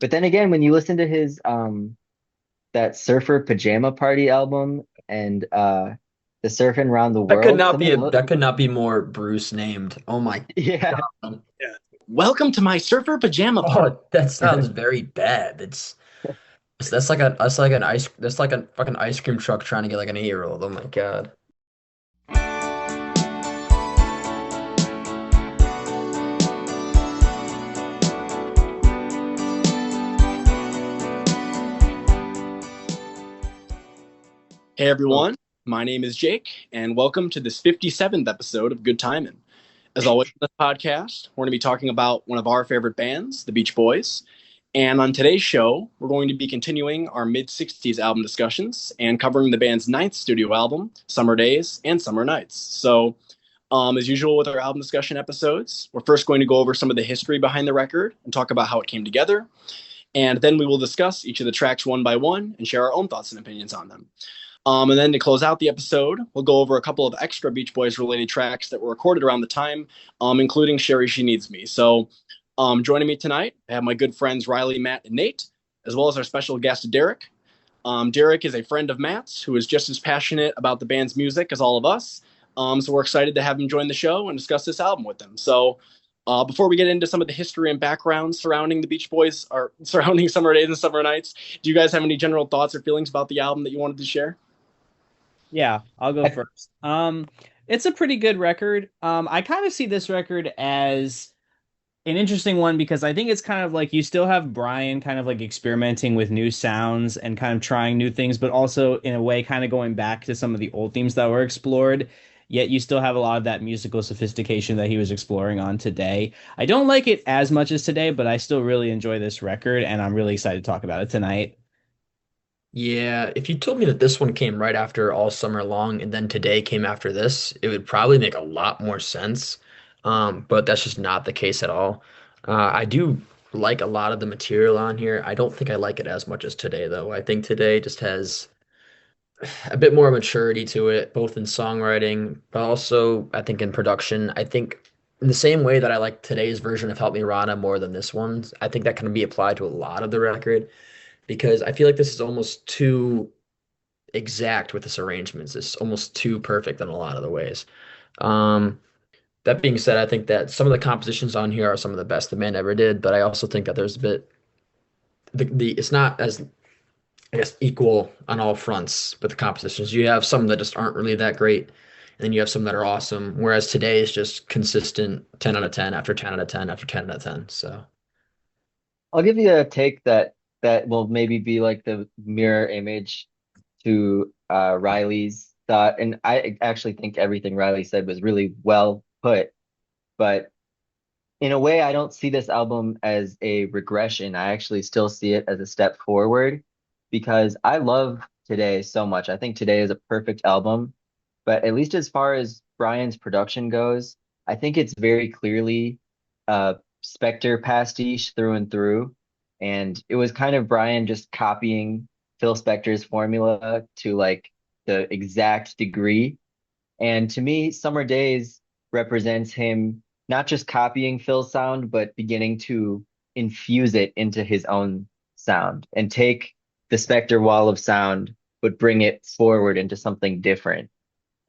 But then again, when you listen to his that Surfer Pajama Party album and the Surfing Around the World, some of those, That could not be more Bruce named. Oh my yeah, God. Yeah. Welcome to my surfer pajama party. Oh, that sounds very bad. That's like a fucking ice cream truck trying to get like an 8-year-old. Oh my God. Hey so everyone, my name is Jake, and welcome to this 57th episode of Good Timin. As always, in this podcast, we're going to be talking about one of our favorite bands, the Beach Boys. And on today's show, we're going to be continuing our mid 60s album discussions and covering the band's ninth studio album, Summer Days and Summer Nights. So, as usual with our album discussion episodes, we're first going to go over some of the history behind the record and talk about how it came together. And then we will discuss each of the tracks one by one and share our own thoughts and opinions on them. And then to close out the episode, we'll go over a couple of extra Beach Boys related tracks that were recorded around the time, including Sherry She Needs Me. So joining me tonight, I have my good friends Riley, Matt, and Nate, as well as our special guest, Derek. Derek is a friend of Matt's who is just as passionate about the band's music as all of us. So we're excited to have him join the show and discuss this album with them. So before we get into some of the history and background surrounding the Beach Boys or surrounding Summer Days and Summer Nights, do you guys have any general thoughts or feelings about the album that you wanted to share? Yeah, I'll go first. It's a pretty good record. I kind of see this record as an interesting one because I think it's kind of like you still have Brian kind of like experimenting with new sounds and kind of trying new things, but also in a way kind of going back to some of the old themes that were explored. Yet you still have a lot of that musical sophistication that he was exploring on today. I don't like it as much as today, but I still really enjoy this record, and I'm really excited to talk about it tonight. Yeah, if you told me that this one came right after All Summer Long and then today came after this, it would probably make a lot more sense. But that's just not the case at all. I do like a lot of the material on here. I don't think I like it as much as today, though. I think today just has a bit more maturity to it, both in songwriting, but also I think in production. I think in the same way that I like today's version of Help Me Rhonda more than this one, I think that can be applied to a lot of the record because I feel like this is almost too exact with this arrangements. It's almost too perfect in a lot of the ways. Um, that being said, I think that some of the compositions on here are some of the best the band ever did, but I also think that there's a bit the it's not as I guess equal on all fronts with the compositions. You have some that just aren't really that great, and then you have some that are awesome. Whereas today is just consistent 10 out of 10 after 10 out of 10 after 10 out of 10. So I'll give you a take that will maybe be like the mirror image to Riley's thought, and I actually think everything Riley said was really well put. But in a way, I don't see this album as a regression. I actually still see it as a step forward because I love Today so much. I think Today is a perfect album, but at least as far as Brian's production goes, I think it's very clearly Spectre pastiche through and through. And it was kind of Brian just copying Phil Spector's formula to like the exact degree. And to me, Summer Days represents him not just copying Phil's sound, but beginning to infuse it into his own sound and take the Spectre wall of sound, but bring it forward into something different.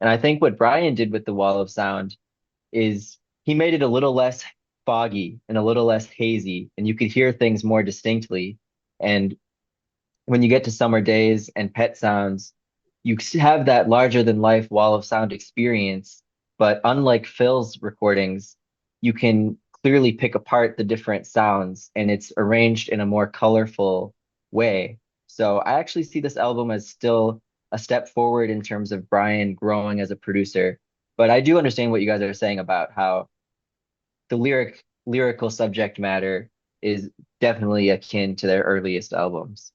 And I think what Brian did with the wall of sound is he made it a little less foggy and a little less hazy, and you could hear things more distinctly. And when you get to Summer Days and Pet Sounds, you have that larger than life wall of sound experience. But unlike Phil's recordings, you can clearly pick apart the different sounds and it's arranged in a more colorful way. So I actually see this album as still a step forward in terms of Brian growing as a producer. But I do understand what you guys are saying about how the lyrical subject matter is definitely akin to their earliest albums.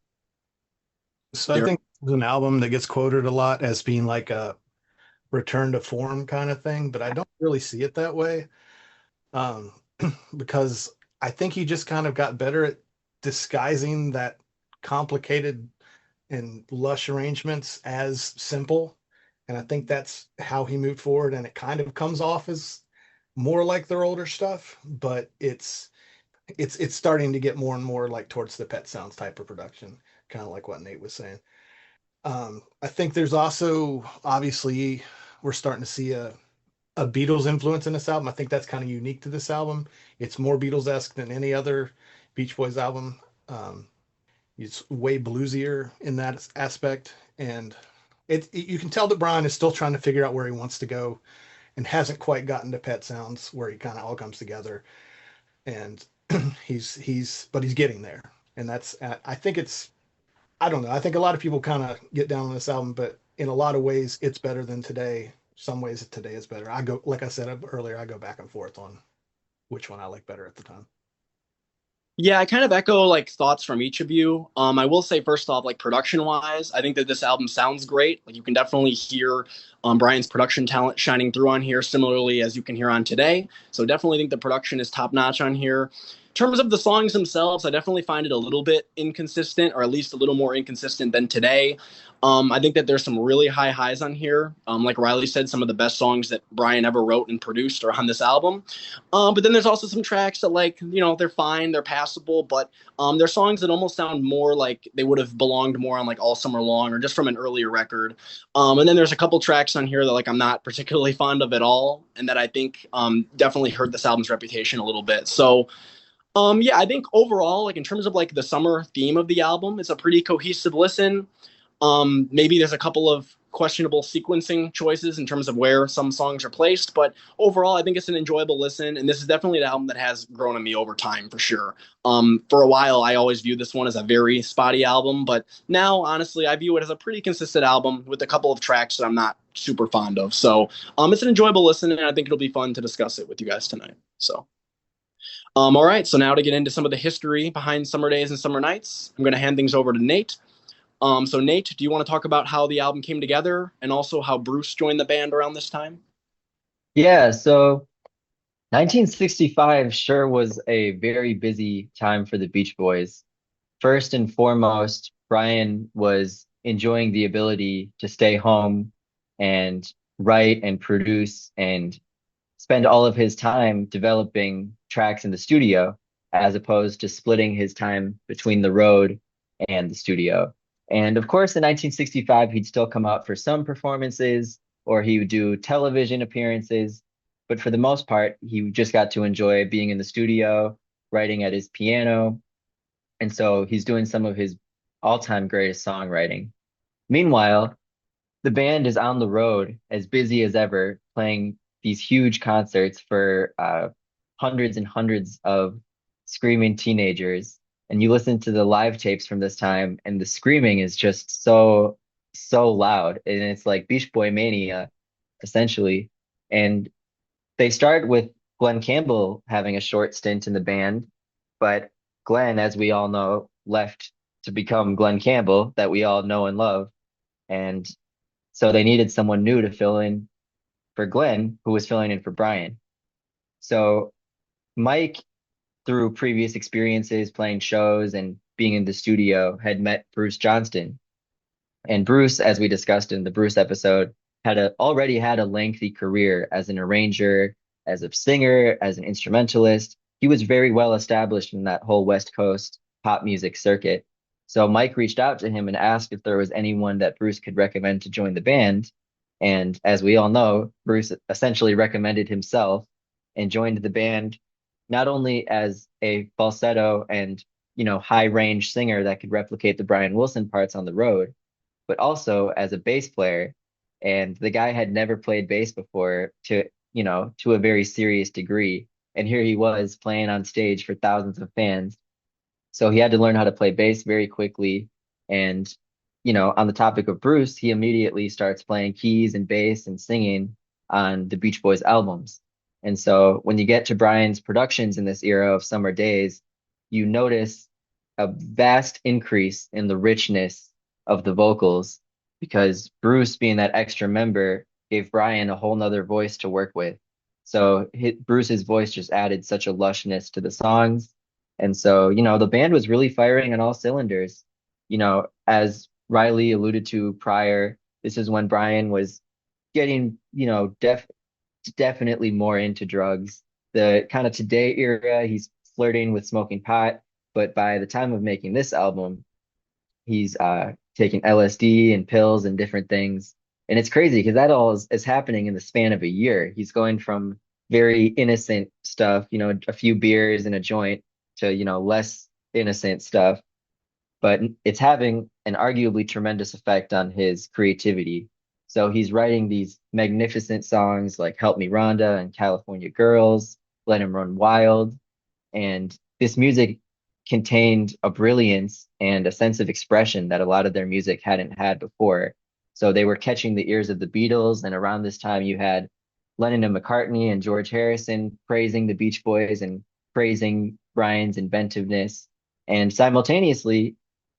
So I Derek? think it's an album that gets quoted a lot as being like a return to form kind of thing, but I don't really see it that way. Um, because I think he just kind of got better at disguising that complicated and lush arrangements as simple. And I think that's how he moved forward. And it kind of comes off as more like their older stuff, but it's it's starting to get more and more like towards the Pet Sounds type of production, kind of like what Nate was saying. I think there's also obviously we're starting to see a Beatles influence in this album. I think that's kind of unique to this album. It's more Beatles-esque than any other Beach Boys album. Um, it's way bluesier in that aspect, and you can tell that Brian is still trying to figure out where he wants to go and hasn't quite gotten to Pet Sounds where he kind of all comes together. And he's getting there, and that's I think it's I don't know. I think a lot of people kind of get down on this album, but in a lot of ways, it's better than today. Some ways today is better. I go, like I said earlier, I go back and forth on which one I like better at the time. Yeah, I kind of echo like thoughts from each of you. I will say first off, like production wise, I think that this album sounds great. Like you can definitely hear Brian's production talent shining through on here, similarly as you can hear on today. So definitely think the production is top notch on here. In terms of the songs themselves, I definitely find it a little bit inconsistent, or at least a little more inconsistent than today. I think that there's some really high highs on here. Like Riley said, some of the best songs that Brian ever wrote and produced are on this album. But then there's also some tracks that, like, you know, they're fine, they're passable, but they're songs that almost sound more like they would have belonged more on like All Summer Long or just from an earlier record. And then there's a couple tracks on here that like I'm not particularly fond of at all, and that I think definitely hurt this album's reputation a little bit. So yeah, I think overall, like in terms of like the summer theme of the album, it's a pretty cohesive listen. Maybe there's a couple of questionable sequencing choices in terms of where some songs are placed, but overall, I think it's an enjoyable listen. And this is definitely an album that has grown on me over time for sure. For a while, I always viewed this one as a very spotty album, but now, honestly, I view it as a pretty consistent album with a couple of tracks that I'm not super fond of. So it's an enjoyable listen, and I think it'll be fun to discuss it with you guys tonight. So. All right, so now to get into some of the history behind Summer Days and Summer Nights, I'm going to hand things over to Nate. So Nate, do you want to talk about how the album came together and also how Bruce joined the band around this time? Yeah, so 1965 sure was a very busy time for the Beach Boys. First and foremost, Brian was enjoying the ability to stay home and write and produce and spend all of his time developing tracks in the studio, as opposed to splitting his time between the road and the studio. And of course, in 1965, he'd still come out for some performances or he would do television appearances. But for the most part, he just got to enjoy being in the studio, writing at his piano. And so he's doing some of his all-time greatest songwriting. Meanwhile, the band is on the road as busy as ever, playing these huge concerts for hundreds and hundreds of screaming teenagers. And you listen to the live tapes from this time, and the screaming is just so, so loud. And it's like Beach Boy mania, essentially. And they start with Glenn Campbell having a short stint in the band, but Glenn, as we all know, left to become Glenn Campbell, that we all know and love. And so they needed someone new to fill in for Glenn, who was filling in for Brian. So Mike, through previous experiences playing shows and being in the studio, had met Bruce Johnston. And Bruce, as we discussed in the Bruce episode, already had a lengthy career as an arranger, as a singer, as an instrumentalist. He was very well established in that whole West Coast pop music circuit. So Mike reached out to him and asked if there was anyone that Bruce could recommend to join the band. And as we all know, Bruce essentially recommended himself and joined the band not only as a falsetto and, high range singer that could replicate the Brian Wilson parts on the road, but also as a bass player. And the guy had never played bass before to a very serious degree. And here he was playing on stage for thousands of fans. So he had to learn how to play bass very quickly. And, on the topic of Bruce, he immediately starts playing keys and bass and singing on the Beach Boys albums. And so when you get to Brian's productions in this era of Summer Days, you notice a vast increase in the richness of the vocals because Bruce, being that extra member, gave Brian a whole nother voice to work with. So Bruce's voice just added such a lushness to the songs. And so, the band was really firing on all cylinders. As Riley alluded to prior, this is when Brian was getting, definitely more into drugs. The kind of today era, he's flirting with smoking pot, but by the time of making this album, he's taking LSD and pills and different things. And it's crazy because that all is happening in the span of a year. He's going from very innocent stuff, a few beers and a joint to, less innocent stuff, but it's having an arguably tremendous effect on his creativity. So he's writing these magnificent songs like Help Me Rhonda and California Girls, Let Him Run Wild. And this music contained a brilliance and a sense of expression that a lot of their music hadn't had before. So they were catching the ears of the Beatles. And around this time, you had Lennon and McCartney and George Harrison praising the Beach Boys and praising Brian's inventiveness. And simultaneously,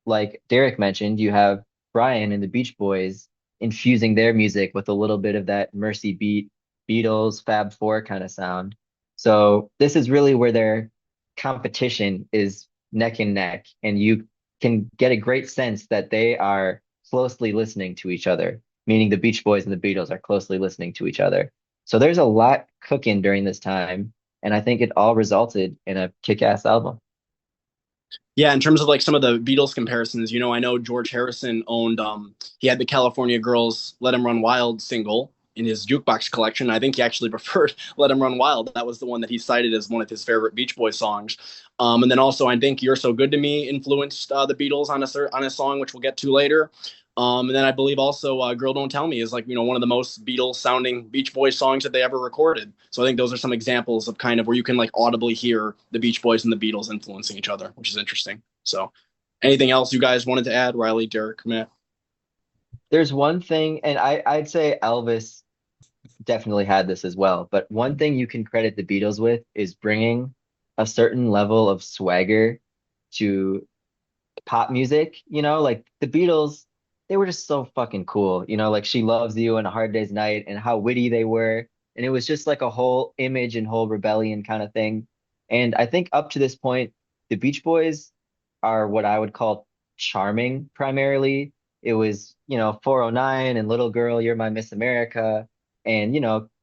like Derek mentioned, you have Brian and the Beach Boys infusing their music with a little bit of that Mercy beat, Beatles, Fab Four kind of sound. So this is really where their competition is neck and neck, and you can get a great sense that they are closely listening to each other, meaning the Beach Boys and the Beatles are closely listening to each other. So there's a lot cooking during this time, and I think it all resulted in a kick-ass album. Yeah, in terms of like some of the Beatles comparisons, I know George Harrison owned he had the California Girls Let 'Em Run Wild single in his jukebox collection. I think he actually preferred Let 'Em Run Wild. That was the one that he cited as one of his favorite Beach Boys songs. And then also I think You're So Good to Me influenced the Beatles on a song which we'll get to later. And then I believe also Girl Don't Tell Me is like, one of the most Beatles sounding Beach Boys songs that they ever recorded. So I think those are some examples of kind of where you can like audibly hear the Beach Boys and the Beatles influencing each other, which is interesting. So anything else you guys wanted to add? Riley, Derek, Matt? There's one thing, and I'd say Elvis definitely had this as well, but one thing you can credit the Beatles with is bringing a certain level of swagger to pop music, like the Beatles, they were just so fucking cool, like She Loves You and A Hard Day's Night and how witty they were. And it was just like a whole image and whole rebellion kind of thing. And I think up to this point, the Beach Boys are what I would call charming primarily. It was, 409 and Little Girl, You're My Miss America, and,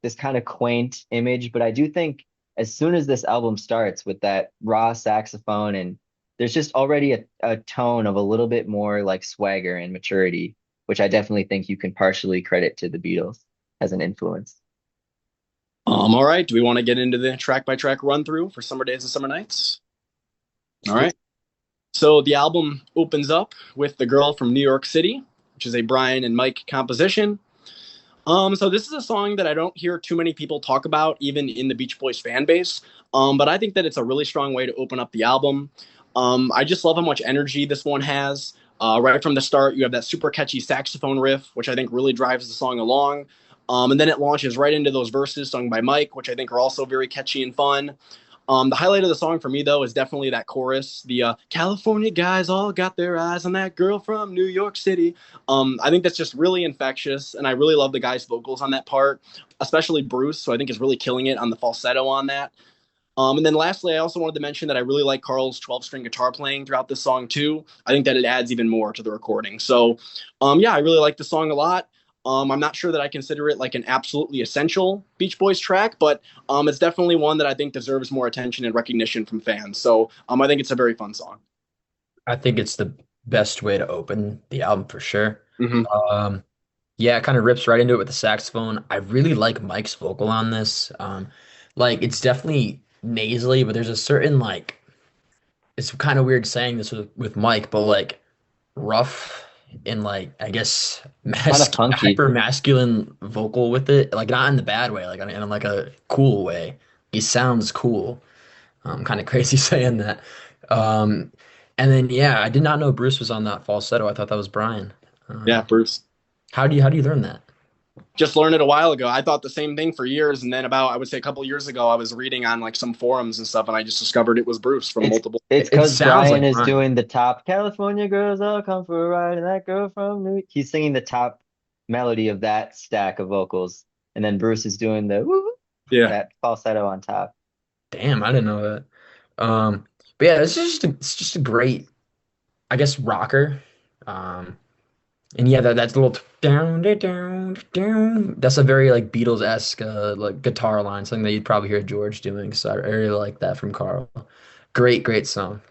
this kind of quaint image. But I do think as soon as this album starts with that raw saxophone and there's just already a tone of a little bit more like swagger and maturity, which I definitely think you can partially credit to the Beatles as an influence. All right. Do we want to get into the track by track run through for Summer Days and Summer Nights? All right. So the album opens up with The Girl from New York City, which is a Brian and Mike composition. So this is a song that I don't hear too many people talk about, even in the Beach Boys fan base. But I think that it's a really strong way to open up the album. I just love how much energy this one has. Right from the start, you have that super catchy saxophone riff, which I think really drives the song along. And then it launches right into those verses sung by Mike, which I think are also very catchy and fun. The highlight of the song for me, though, is definitely that chorus. The California guys all got their eyes on that girl from New York City. I think that's just really infectious, and I really love the guy's vocals on that part, especially Bruce, who I think is really killing it on the falsetto on that. And then lastly, I also wanted to mention that I really like Carl's 12-string guitar playing throughout this song, too. I think that it adds even more to the recording. So, yeah, I really like the song a lot. I'm not sure that I consider it like an absolutely essential Beach Boys track, but it's definitely one that I think deserves more attention and recognition from fans. So I think it's a very fun song. I think it's the best way to open the album for sure. Mm-hmm. Um, yeah, it kind of rips right into it with the saxophone. I really like Mike's vocal on this. Like it's definitely nasally, but there's a certain like it's kind of weird saying this with Mike, but like rough and like I guess Kind of punky. hyper masculine vocal with it, like not in the bad way, like in like a cool way. He sounds cool. Kind of crazy saying that. Um, and then yeah, I did not know Bruce was on that falsetto. I thought that was Brian. Yeah, Bruce. How do you learn that? Just learned it a while ago. I thought the same thing for years, and then I would say a couple years ago, I was reading on like some forums and stuff, and I just discovered it was Bruce from It's multiple. it's It because sounds Brian like is Brian. doing the top California girls all come for a ride and that girl from New. He's singing the top melody of that stack of vocals, and then Bruce is doing the woo, Yeah. that falsetto on top. Damn, I didn't know that. But yeah, it's just a great, I guess, rocker. Um, and yeah, that's a little down, down, down. That's a very like Beatles-esque like guitar line, something that you'd probably hear George doing. So I really like that from Carl. Great song.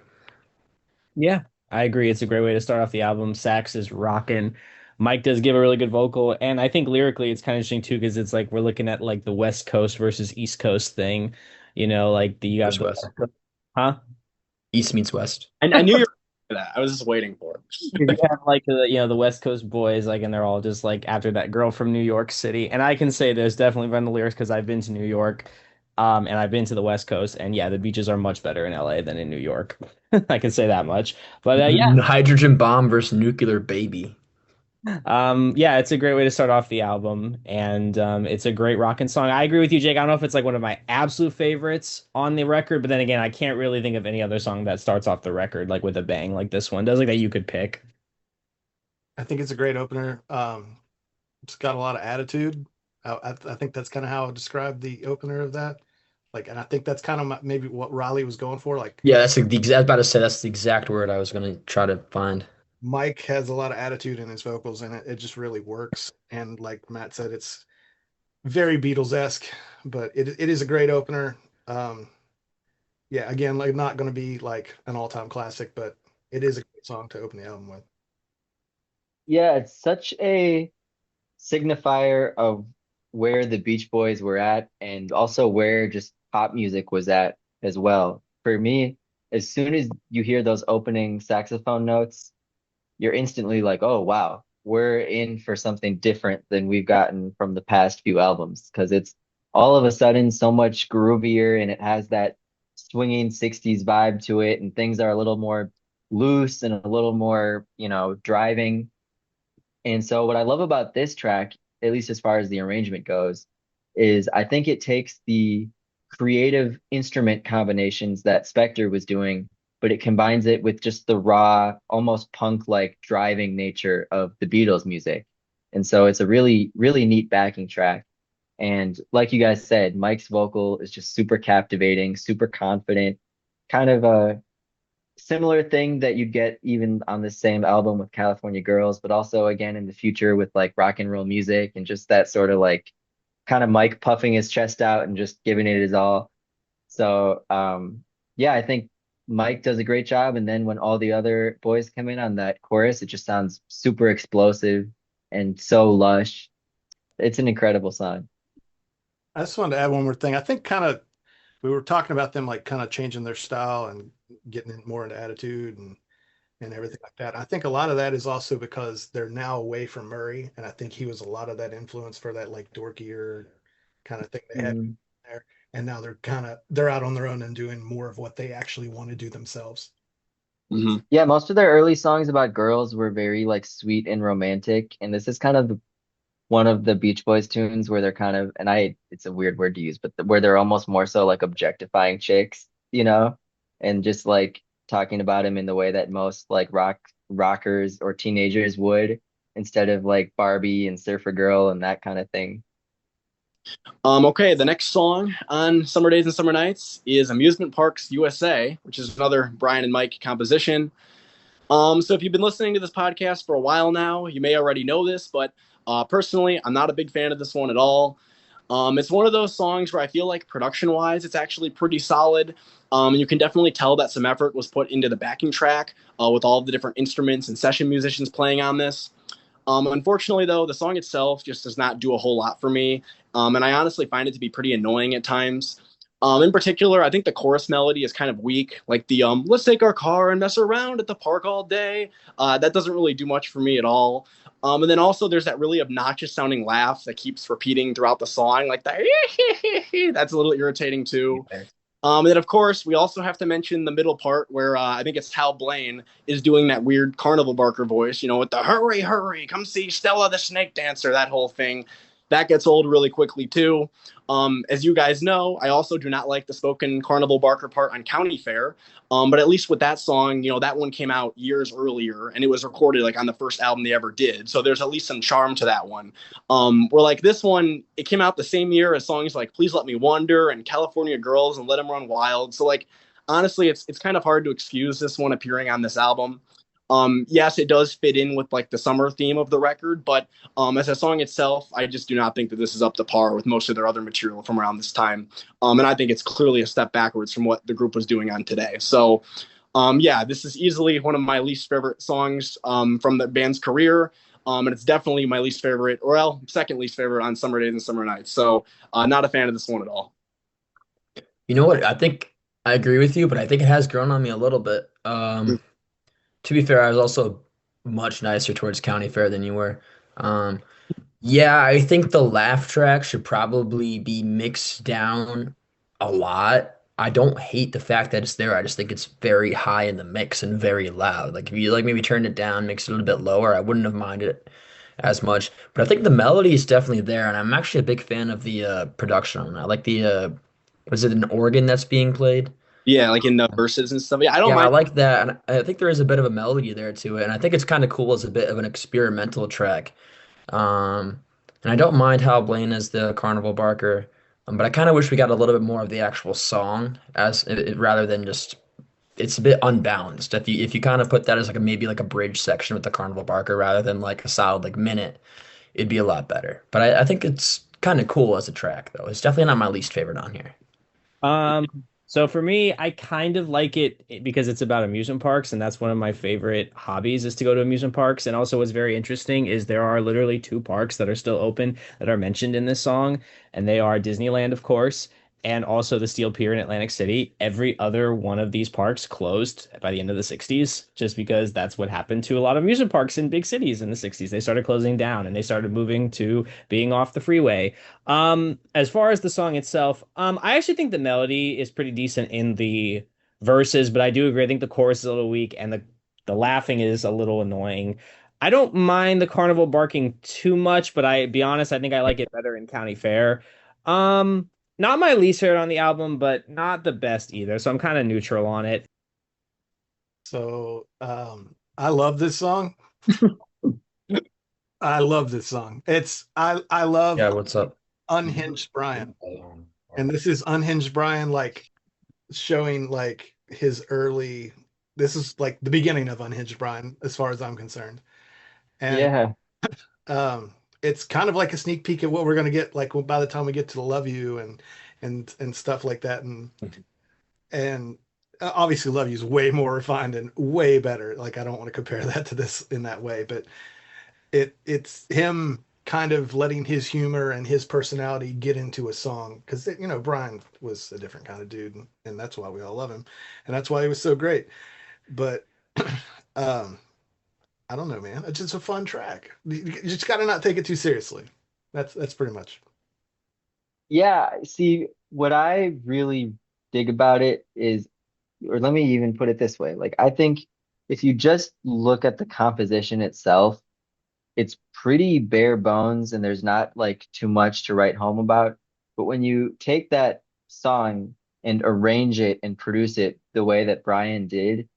Yeah, I agree. It's a great way to start off the album. Sax is rocking. Mike does give a really good vocal, and I think lyrically it's kind of interesting too because it's like we're looking at like the West Coast versus East Coast thing. Like you got Versus the West. huh? East meets West. I knew you were that. I was just waiting for You it. have like the West Coast boys like, and they're all just like after that girl from New York City. And I can say there's definitely been the lyrics because I've been to New York, and I've been to the West Coast, and yeah, the beaches are much better in LA than in New York. I can say that much. But yeah, Hydrogen bomb versus nuclear baby. yeah, it's a great way to start off the album, and it's a great rocking song. I agree with you, Jake. I don't know if it's like one of my absolute favorites on the record, but then again, I can't really think of any other song that starts off the record like with a bang like this one does, like that you could pick. I think it's a great opener. It's got a lot of attitude. I think that's kind of how I would describe the opener of that. Like, and I think that's kind of maybe what Riley was going for. Like, Yeah, that's the exact. I was about to say that's the exact word I was gonna try to find. Mike has a lot of attitude in his vocals, and it just really works. And like Matt said, it's very Beatles-esque, but it is a great opener. Um, yeah, again, like not going to be like an all-time classic, but it is a great song to open the album with. Yeah, it's such a signifier of where the Beach Boys were at and also where just pop music was at as well. For me, as soon as you hear those opening saxophone notes, you're instantly like, oh, wow, we're in for something different than we've gotten from the past few albums because it's all of a sudden so much groovier and it has that swinging 60s vibe to it, and things are a little more loose and a little more, driving. And so what I love about this track, at least as far as the arrangement goes, is I think it takes the creative instrument combinations that Spector was doing, but it combines it with just the raw, almost punk-like driving nature of the Beatles music. And so it's a really, really neat backing track. And like you guys said, Mike's vocal is just super captivating, super confident, kind of a similar thing that you'd get even on the same album with California Girls, but also again in the future with like rock and roll music and just that sort of like kind of Mike puffing his chest out and just giving it his all. So yeah, I think Mike does a great job. And then when all the other boys come in on that chorus, it just sounds super explosive and so lush. It's an incredible song. I just wanted to add one more thing. I think kind of we were talking about them like kind of changing their style and getting more into attitude and everything like that. I think a lot of that is also because they're now away from Murray, and I think he was a lot of that influence for that like dorkier kind of thing they had Mhm. there. And now they're out on their own and doing more of what they actually want to do themselves. Hmm. Yeah, most of their early songs about girls were very like sweet and romantic, and this is kind of one of the Beach Boys tunes where they're kind of, and it's a weird word to use, but where they're almost more so like objectifying chicks, and just like talking about him in the way that most like rockers or teenagers would, instead of like Barbie and Surfer Girl and that kind of thing. Okay, the next song on Summer Days and Summer Nights is Amusement Parks USA, which is another Brian and Mike composition. So if you've been listening to this podcast for a while now, you may already know this, but personally, I'm not a big fan of this one at all. It's one of those songs where I feel like production-wise, it's actually pretty solid. You can definitely tell that some effort was put into the backing track with all of the different instruments and session musicians playing on this. Unfortunately, though, the song itself just does not do a whole lot for me, and I honestly find it to be pretty annoying at times. In particular, I think the chorus melody is kind of weak, like the "Let's take our car and mess around at the park all day." That doesn't really do much for me at all. And then also, there's that really obnoxious sounding laugh that keeps repeating throughout the song, like that. That's a little irritating too. And then, of course, we also have to mention the middle part where I think it's Hal Blaine is doing that weird carnival barker voice, with the hurry, hurry, come see Stella the snake dancer, that whole thing. That gets old really quickly, too. As you guys know, I also do not like the spoken carnival barker part on County Fair. But at least with that song, that one came out years earlier and it was recorded like on the first album they ever did. So there's at least some charm to that one. Where like this one, it came out the same year as songs like Please Let Me Wander and California Girls and Let 'Em Run Wild. So like honestly, it's kind of hard to excuse this one appearing on this album. Yes, it does fit in with like the summer theme of the record, but as a song itself, I just do not think that this is up to par with most of their other material from around this time. And I think it's clearly a step backwards from what the group was doing on today. So yeah, this is easily one of my least favorite songs from the band's career. And it's definitely my least favorite, or well, second least favorite on Summer Days and Summer Nights. So not a fan of this one at all. You know what? I think I agree with you, but I think it has grown on me a little bit. To be fair, I was also much nicer towards County Fair than you were. Um, yeah, I think the laugh track should probably be mixed down a lot. I don't hate the fact that it's there. I just think it's very high in the mix and very loud. Like if you like maybe turned it down, mix it a little bit lower, I wouldn't have minded it as much. But I think the melody is definitely there, and I'm actually a big fan of the production on that. I like the was it an organ that's being played? Yeah, like in the verses and stuff. Yeah, I don't Yeah, I mind. like that, and I think there is a bit of a melody there to it, and I think it's kind of cool as a bit of an experimental track. And I don't mind Hal Blaine as the Carnival Barker, but I kind of wish we got a little bit more of the actual song as rather than just it's a bit unbalanced. If you kind of put that as like a maybe like a bridge section with the Carnival Barker rather than like a solid like minute, it'd be a lot better. But I think it's kind of cool as a track though. It's definitely not my least favorite on here. Um, so for me, I kind of like it because it's about amusement parks, and that's one of my favorite hobbies is to go to amusement parks. And also, what's very interesting is there are literally two parks that are still open that are mentioned in this song, and they are Disneyland, of course, and also the Steel Pier in Atlantic City. Every other one of these parks closed by the end of the 60s, just because that's what happened to a lot of amusement parks in big cities in the 60s. They started closing down and they started moving to being off the freeway. As far as the song itself, I actually think the melody is pretty decent in the verses, but I do agree. I think the chorus is a little weak and the laughing is a little annoying. I don't mind the carnival barking too much, but I be honest, I think I like it better in County Fair. Um, Not my least favorite on the album, but not the best either. So I'm kind of neutral on it. So I love this song. I love this song. I love Yeah, what's up? Unhinged Brian. And this is Unhinged Brian like showing like his early this is like the beginning of Unhinged Brian as far as I'm concerned. And Yeah. um it's kind of like a sneak peek at what we're gonna get like by the time we get to Love You and stuff like that and obviously Love You is way more refined and way better. Like I don't want to compare that to this in that way, but it's him kind of letting his humor and his personality get into a song because Brian was a different kind of dude and that's why we all love him and that's why he was so great. But um I don't know, man. It's just a fun track. You just got to not take it too seriously. That's pretty much. Yeah, see, what I really dig about it is, or let me even put it this way, like I think if you just look at the composition itself, it's pretty bare bones and there's not like too much to write home about. But when you take that song and arrange it and produce it the way that Brian did,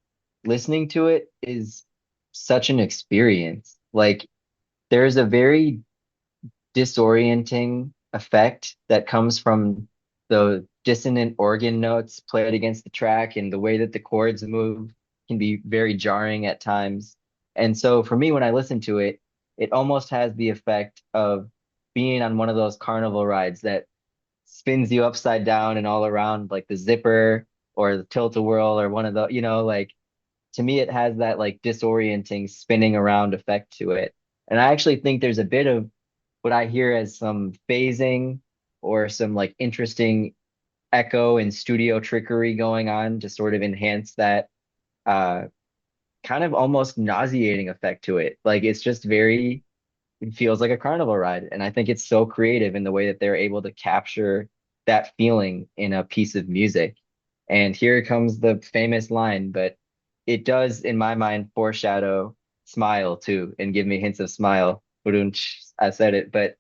listening to it is such an experience. Like there's a very disorienting effect that comes from the dissonant organ notes played against the track and the way that the chords move can be very jarring at times. And so for me, when I listen to it, it almost has the effect of being on one of those carnival rides that spins you upside down and all around, like the zipper or the tilt-a-whirl or one of the, like to me, it has that like disorienting spinning around effect to it. And I actually think there's a bit of what I hear as some phasing or some like interesting echo and studio trickery going on to sort of enhance that uh kind of almost nauseating effect to it. Like it's just very, it feels like a carnival ride. And I think it's so creative in the way that they're able to capture that feeling in a piece of music. And here comes the famous line, but it does, in my mind, foreshadow Smile too, and give me hints of Smile. Ba-doonch, I said it, but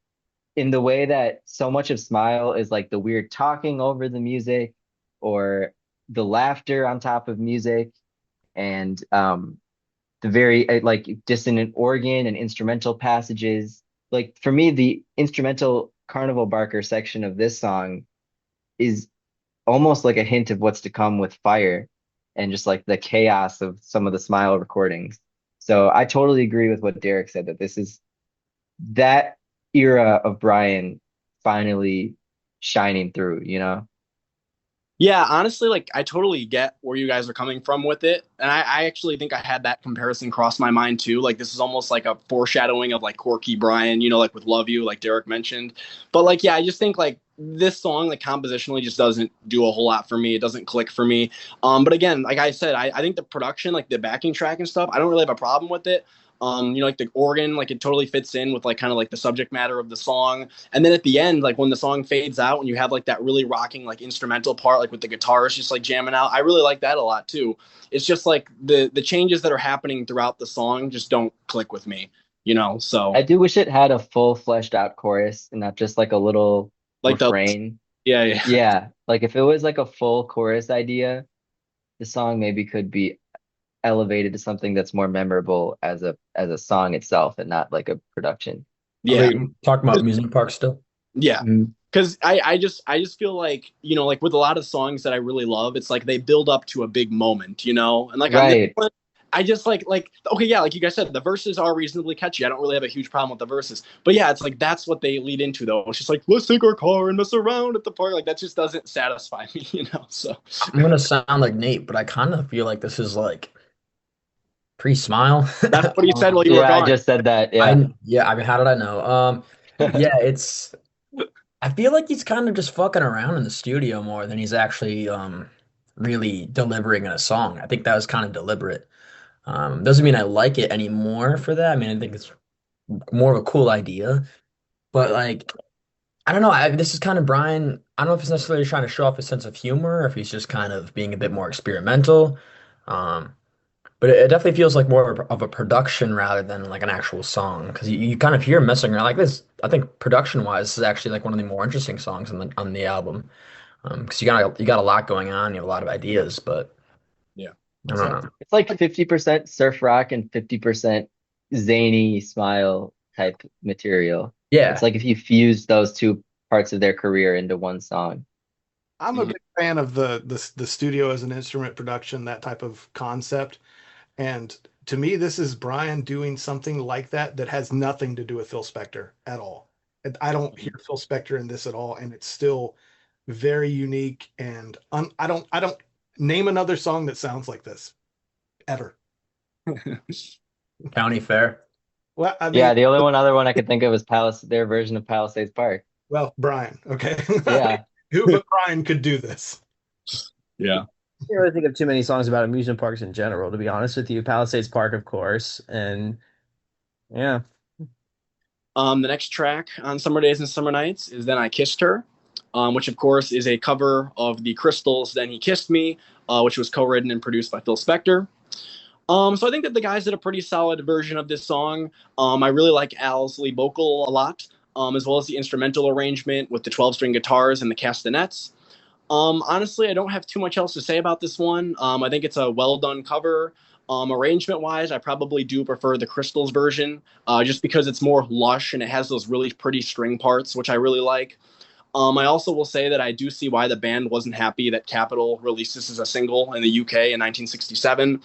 in the way that so much of Smile is like the weird talking over the music or the laughter on top of music and the very like dissonant organ and instrumental passages. Like for me, the instrumental Carnival Barker section of this song is almost like a hint of what's to come with Fire and just like the chaos of some of the Smile recordings. So I totally agree with what Derek said that this is that era of Brian finally shining through, you know? Yeah, honestly, like I totally get where you guys are coming from with it. And I actually think I had that comparison cross my mind too. Like this is almost like a foreshadowing of like Corky Brian, like with Love You, like Derek mentioned. But like, yeah, I just think like this song, like compositionally just doesn't do a whole lot for me. It doesn't click for me. But again, like I said, I think the production, like the backing track and stuff, I don't really have a problem with it. Like the organ, like it totally fits in with like kind of like the subject matter of the song. And then at the end, like when the song fades out and you have like that really rocking like instrumental part, like with the guitars just like jamming out, I really like that a lot too. It's just like the changes that are happening throughout the song just don't click with me, I So do wish it had a full fleshed out chorus and not just like a little like the refrain. yeah, yeah. Yeah, like if it was like a full chorus idea, the song maybe could be elevated to something that's more memorable as a song itself and not like a production. Are Yeah. we talking about amusement parks still? Yeah. Mhm. Because I just feel like, like with a lot of songs that I really love, it's like they build up to a big moment, And like on this Right. one, I just like okay, yeah, like you guys said, the verses are reasonably catchy. I don't really have a huge problem with the verses. But yeah, it's like that's what they lead into though. It's just like, let's take our car and mess around at the park. Like that just doesn't satisfy me. So I'm gonna sound like Nate, but I kind of feel like this is like pre-smile. that's what he said while you were Yeah, I gone. just said that. Yeah. I yeah, I mean, how did I know? Yeah, it's I feel like he's kind of just fucking around in the studio more than he's actually really delivering in a song. I think that was kind of deliberate. Doesn't mean I like it anymore for that. I mean, I think it's more of a cool idea, but like I don't know. This is kind of Brian. I don't know if he's necessarily trying to show off his sense of humor, or if he's just kind of being a bit more experimental. Um, but it definitely feels like more of a production rather than like an actual song because you kind of hear him messing around like this. I think production wise, this is actually like one of the more interesting songs on the album because you got a lot going on, you have a lot of ideas, but Yeah. I don't So know. It's like 50% surf rock and 50% zany smile type material. It's Yeah, like if you fuse those two parts of their career into one song. I'm a mhm. big fan of the studio as an instrument production, that type of concept. And to me, this is Brian doing something like that that has nothing to do with Phil Spector at all. And I don't hear Phil Spector in this at all, and it's still very unique. And I don't name another song that sounds like this ever. County Fair. Well, I mean, Yeah, the only one other one I could think of is their version of Palisades Park. well, Brian, okay. I mean, Yeah. who but Brian could do this? Yeah. I can't really think of too many songs about amusement parks in general, to be honest with you. Palisades Park, of course, and yeah. The next track on Summer Days and Summer Nights is Then I Kissed Her, which of course is a cover of the Crystals' Then He Kissed Me, which was co-written and produced by Phil Spector. So I think that the guys did a pretty solid version of this song. I really like Al's lead vocal a lot, as well as the instrumental arrangement with the 12-string guitars and the castanets. Honestly, I don't have too much else to say about this one. I think it's a well done cover. Arrangement wise, I probably do prefer the Crystals version, just because it's more lush and it has those really pretty string parts, which I really like. I also will say that I do see why the band wasn't happy that Capitol released this as a single in the UK in 1967.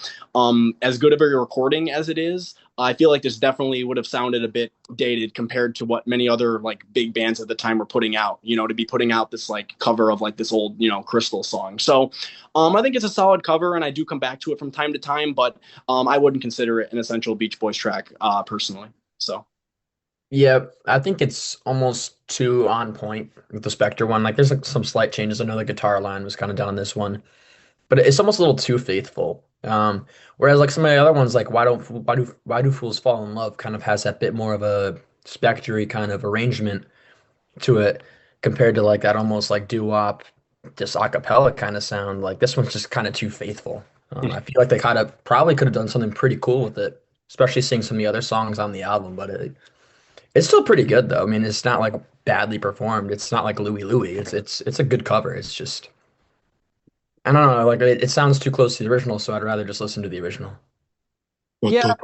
As good of a recording as it is, I feel like this definitely would have sounded a bit dated compared to what many other like big bands at the time were putting out. To be putting out this like cover of like this old Crystal song. So, I think it's a solid cover, and I do come back to it from time to time, but I wouldn't consider it an essential Beach Boys track personally. So. Yeah, I think it's almost too on point with the Spectre one. Like, there's like some slight changes. I know the guitar line was kind of done on this one, but it's almost a little too faithful. Whereas like some of the other ones, like why do fools fall in love, kind of has that bit more of a Spectre kind of arrangement to it compared to like that almost like doo-wop, just a cappella kind of sound. Like this one's just kind of too faithful. I feel like they kind of probably could have done something pretty cool with it, especially seeing some of the other songs on the album. But it's still pretty good though. I mean, it's not like badly performed. It's not like Louie Louie. It's a good cover. It's just I don't know. Like it sounds too close to the original, so I'd rather just listen to the original. Yeah,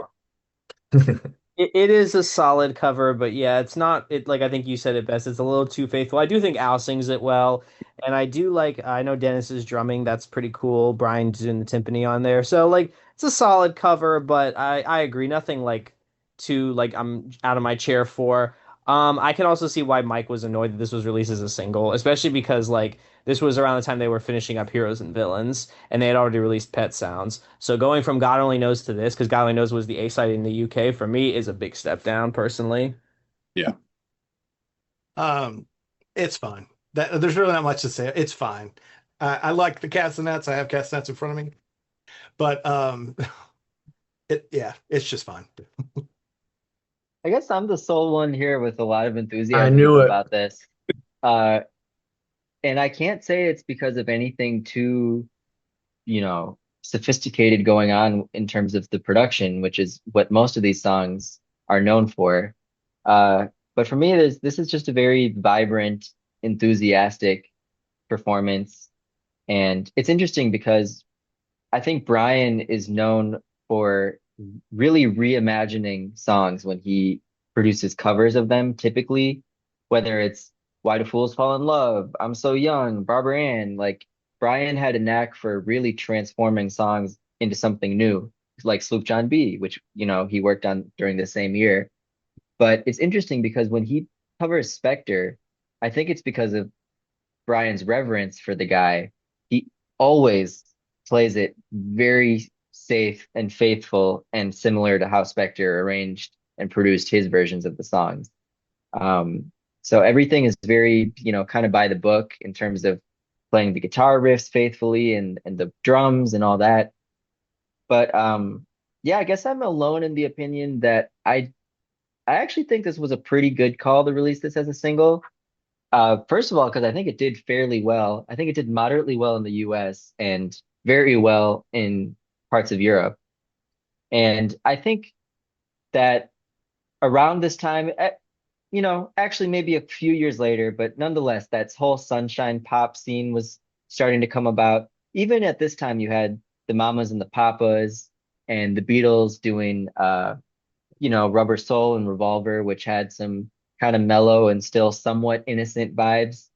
it is a solid cover, but yeah, it's not it like I think you said it best. It's a little too faithful. I do think Al sings it well, and I do like I know Dennis's drumming, that's pretty cool. Brian's doing the timpani on there. So like it's a solid cover, but I agree. Nothing like too like I'm out of my chair for. I can also see why Mike was annoyed that this was released as a single, especially because like this was around the time they were finishing up Heroes and Villains, and they had already released Pet Sounds. So going from God Only Knows to this, because God Only Knows was the A side in the UK, for me is a big step down personally. Yeah. Um, it's fine. There's really not much to say. It's fine. I like the castanets. I have castanets in front of me, but yeah, it's just fine. I guess I'm the sole one here with a lot of I enthusiasm knew it. about this. Uh, and I can't say it's because of anything too, sophisticated going on in terms of the production, which is what most of these songs are known for. Uh, but for me, this is just a very vibrant, enthusiastic performance. And it's interesting because I think Brian is known for really reimagining songs when he produces covers of them, typically, whether it's Why Do Fools Fall in Love, I'm So Young, Barbara Ann. Like Brian had a knack for really transforming songs into something new, like Sloop John B, which, he worked on during the same year. But it's interesting because when he covers Spectre, I think it's because of Brian's reverence for the guy. He always plays it very safe and faithful and similar to how Spector arranged and produced his versions of the songs. Um, so everything is very, kind of by the book in terms of playing the guitar riffs faithfully and the drums and all that. But yeah, I guess I'm alone in the opinion that I actually think this was a pretty good call to release this as a single. First of all, because I think it did fairly well. I think it did moderately well in the US and very well in parts of Europe. And I think that around this time, actually maybe a few years later, but nonetheless, that whole sunshine pop scene was starting to come about. Even at this time, you had the Mamas and the Papas and the Beatles doing, Rubber Soul and Revolver, which had some kind of mellow and still somewhat innocent vibes.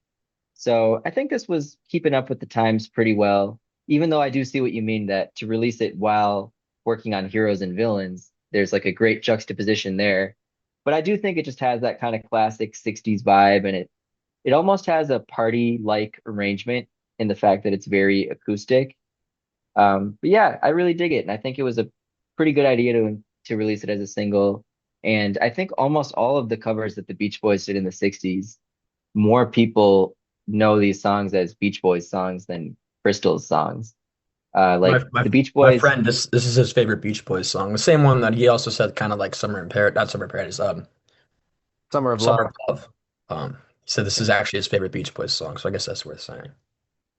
So I think this was keeping up with the times pretty well, even though I do see what you mean that to release it while working on Heroes and Villains, there's like a great juxtaposition there. But I do think it just has that kind of classic 60s vibe and it almost has a party-like arrangement in the fact that it's very acoustic. But yeah, I really dig it. And I think it was a pretty good idea to release it as a single. And I think almost all of the covers that the Beach Boys did in the 60s more people know these songs as Beach Boys songs than Crystal's songs. My Like my the Beach my Boys, friend, this is his favorite Beach Boys song. The same one that he also said kind of like Summer in Paradise, not Summer in Paradise, Summer of Summer Love. of Love. He said this is actually his favorite Beach Boys song, so I guess that's worth saying.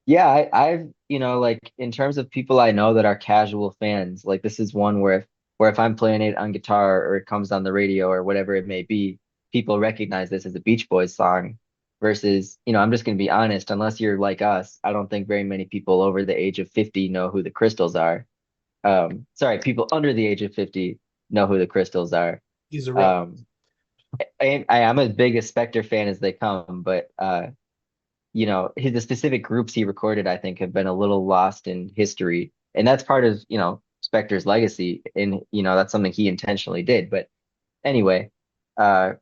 yeah, I've, like in terms of people I know that are casual fans, like this is one where if I'm playing it on guitar or it comes on the radio or whatever it may be, people recognize this as a Beach Boys song. Versus, I'm just gonna be honest, unless you're like us, I don't think very many people over the age of 50 know who the Crystals are. Sorry, people under the age of 50 know who the Crystals are. He's a rep. Um, I am as big a Spectre fan as they come, but the specific groups he recorded, I think, have been a little lost in history, and that's part of Spectre's legacy, and that's something he intentionally did. But anyway, uh,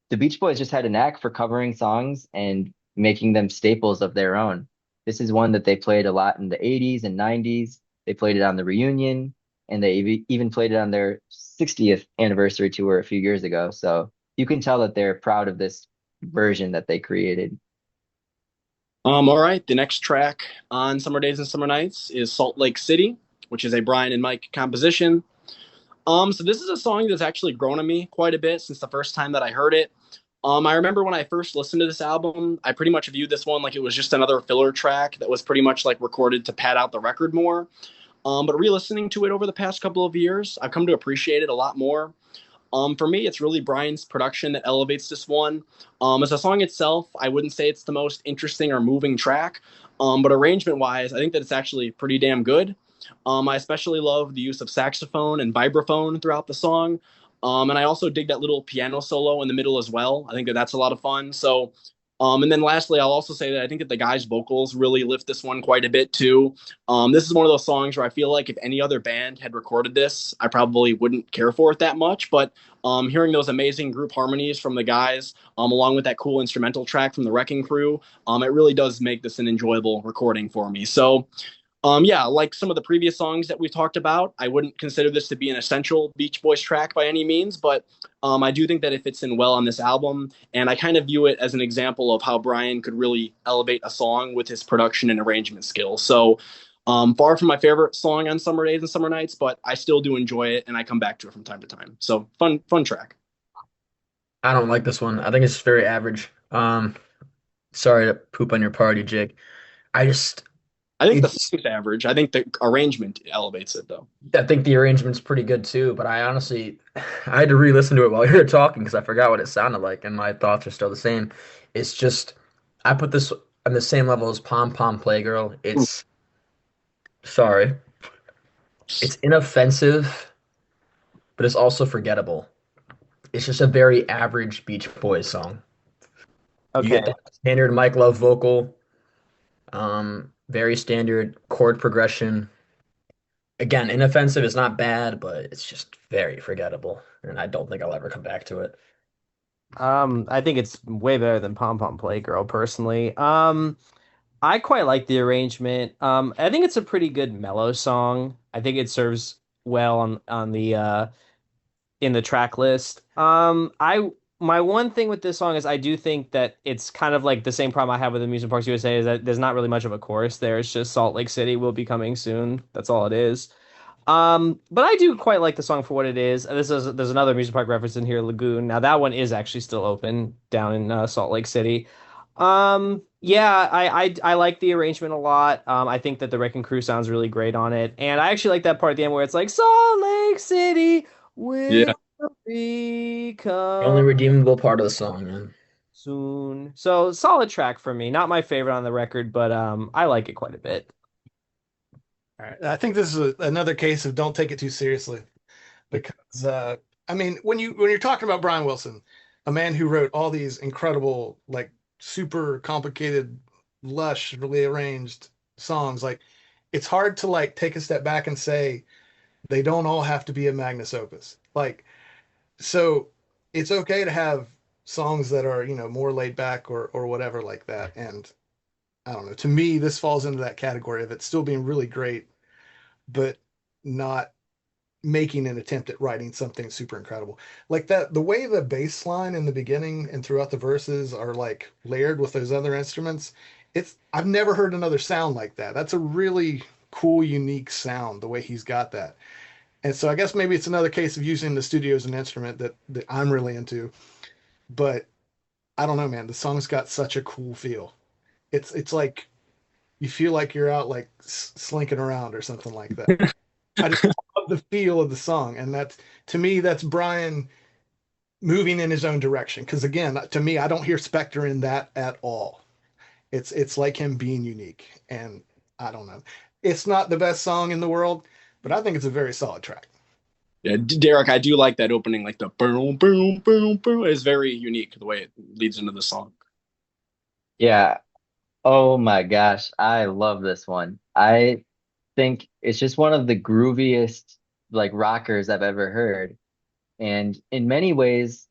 the Beach Boys just had a knack for covering songs and making them staples of their own. This is one that they played a lot in the 80s and 90s. They played it on the reunion, and they even played it on their 60th anniversary tour a few years ago. So you can tell that they're proud of this version that they created. All right. The next track on Summer Days and Summer Nights is Salt Lake City, which is a Brian and Mike composition. So this is a song that's actually grown on me quite a bit since the first time that I heard it. I remember when I first listened to this album, I pretty much viewed this one like it was just another filler track that was pretty much like recorded to pad out the record more. But re-listening to it over the past couple of years, I've come to appreciate it a lot more. For me, it's really Brian's production that elevates this one. As a song itself, I wouldn't say it's the most interesting or moving track, but arrangement-wise, I think that it's actually pretty damn good. I especially love the use of saxophone and vibraphone throughout the song. And I also dig that little piano solo in the middle as well. I think that that's a lot of fun. So And then lastly, I'll also say that I think that the guy's vocals really lift this one quite a bit too. This is one of those songs where I feel like if any other band had recorded this, I probably wouldn't care for it that much. But hearing those amazing group harmonies from the guys, along with that cool instrumental track from the Wrecking Crew, it really does make this an enjoyable recording for me. So yeah, like some of the previous songs that we've talked about, I wouldn't consider this to be an essential Beach Boys track by any means, but I do think that it fits in well on this album, and I kind of view it as an example of how Brian could really elevate a song with his production and arrangement skills. So, far from my favorite song on summer days and summer nights, but I still do enjoy it, and I come back to it from time to time. So, fun track. I don't like this one. I think it's very average. Sorry to poop on your party, Jake. I just I think the it's song's average. I think the arrangement elevates it, though. I think the arrangement's pretty good too, but I honestly I had to re-listen to it while you were talking because I forgot what it sounded like, and my thoughts are still the same. It's just I put this on the same level as Pom Pom Playgirl. It's sorry, it's inoffensive, but it's also forgettable. It's just a very average Beach Boys song. You Okay. get the standard Mike Love vocal, very standard chord progression. Again, inoffensive is not bad, but it's just very forgettable, and I don't think I'll ever come back to it. I think it's way better than Pom Pom Playgirl personally. I quite like the arrangement. I think it's a pretty good mellow song. I think it serves well on the in the track list. I my one thing with this song is I do think that it's kind of like the same problem I have with Amusement Parks USA is that there's not really much of a chorus there. It's just Salt Lake City will be coming soon. That's all it is. But I do quite like the song for what it is. There's another amusement park reference in here, Lagoon. Now that one is actually still open down in Salt Lake City. Yeah, I like the arrangement a lot. I think that the Wrecking Crew sounds really great on it, and I actually like that part at the end where it's like Salt Lake City Yeah. will The only become redeemable part of the song, man. soon. So solid track for me. Not my favorite on the record, but I like it quite a bit. All right. I think this is another case of don't take it too seriously because I mean when you're talking about Brian Wilson, a man who wrote all these incredible like super complicated, lush, really arranged songs, like it's hard to like take a step back and say they don't all have to be a magnus opus. Like so it's okay to have songs that are, you know, more laid back or whatever like that. And I don't know, to me this falls into that category of it still being really great, but not making an attempt at writing something super incredible. Like that, the way the bass line in the beginning and throughout the verses are like layered with those other instruments, it's I've never heard another sound like that. That's a really cool, unique sound, the way he's got that. And so I guess maybe it's another case of using the studio as an instrument that I'm really into. But I don't know, man. The song's got such a cool feel. It's like you feel like you're out like slinking around or something like that. I just love the feel of the song, and that's to me that's Brian moving in his own direction. Because again, to me, I don't hear Spectre in that at all. It's like him being unique, and I don't know. It's not the best song in the world, but I think it's a very solid track. Yeah, Derek, I do like that opening, like the boom, boom, boom, boom. It's very unique the way it leads into the song. Yeah. Oh my gosh, I love this one. I think it's just one of the grooviest like rockers I've ever heard. And in many ways,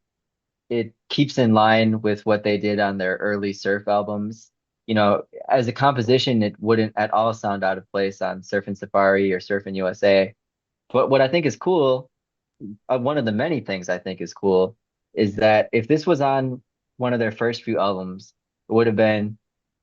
it keeps in line with what they did on their early surf albums. You know, as a composition, it wouldn't at all sound out of place on Surfin' Safari or Surfin' USA. But what I think is cool, one of the many things I think is cool, is that if this was on one of their first few albums, it would have been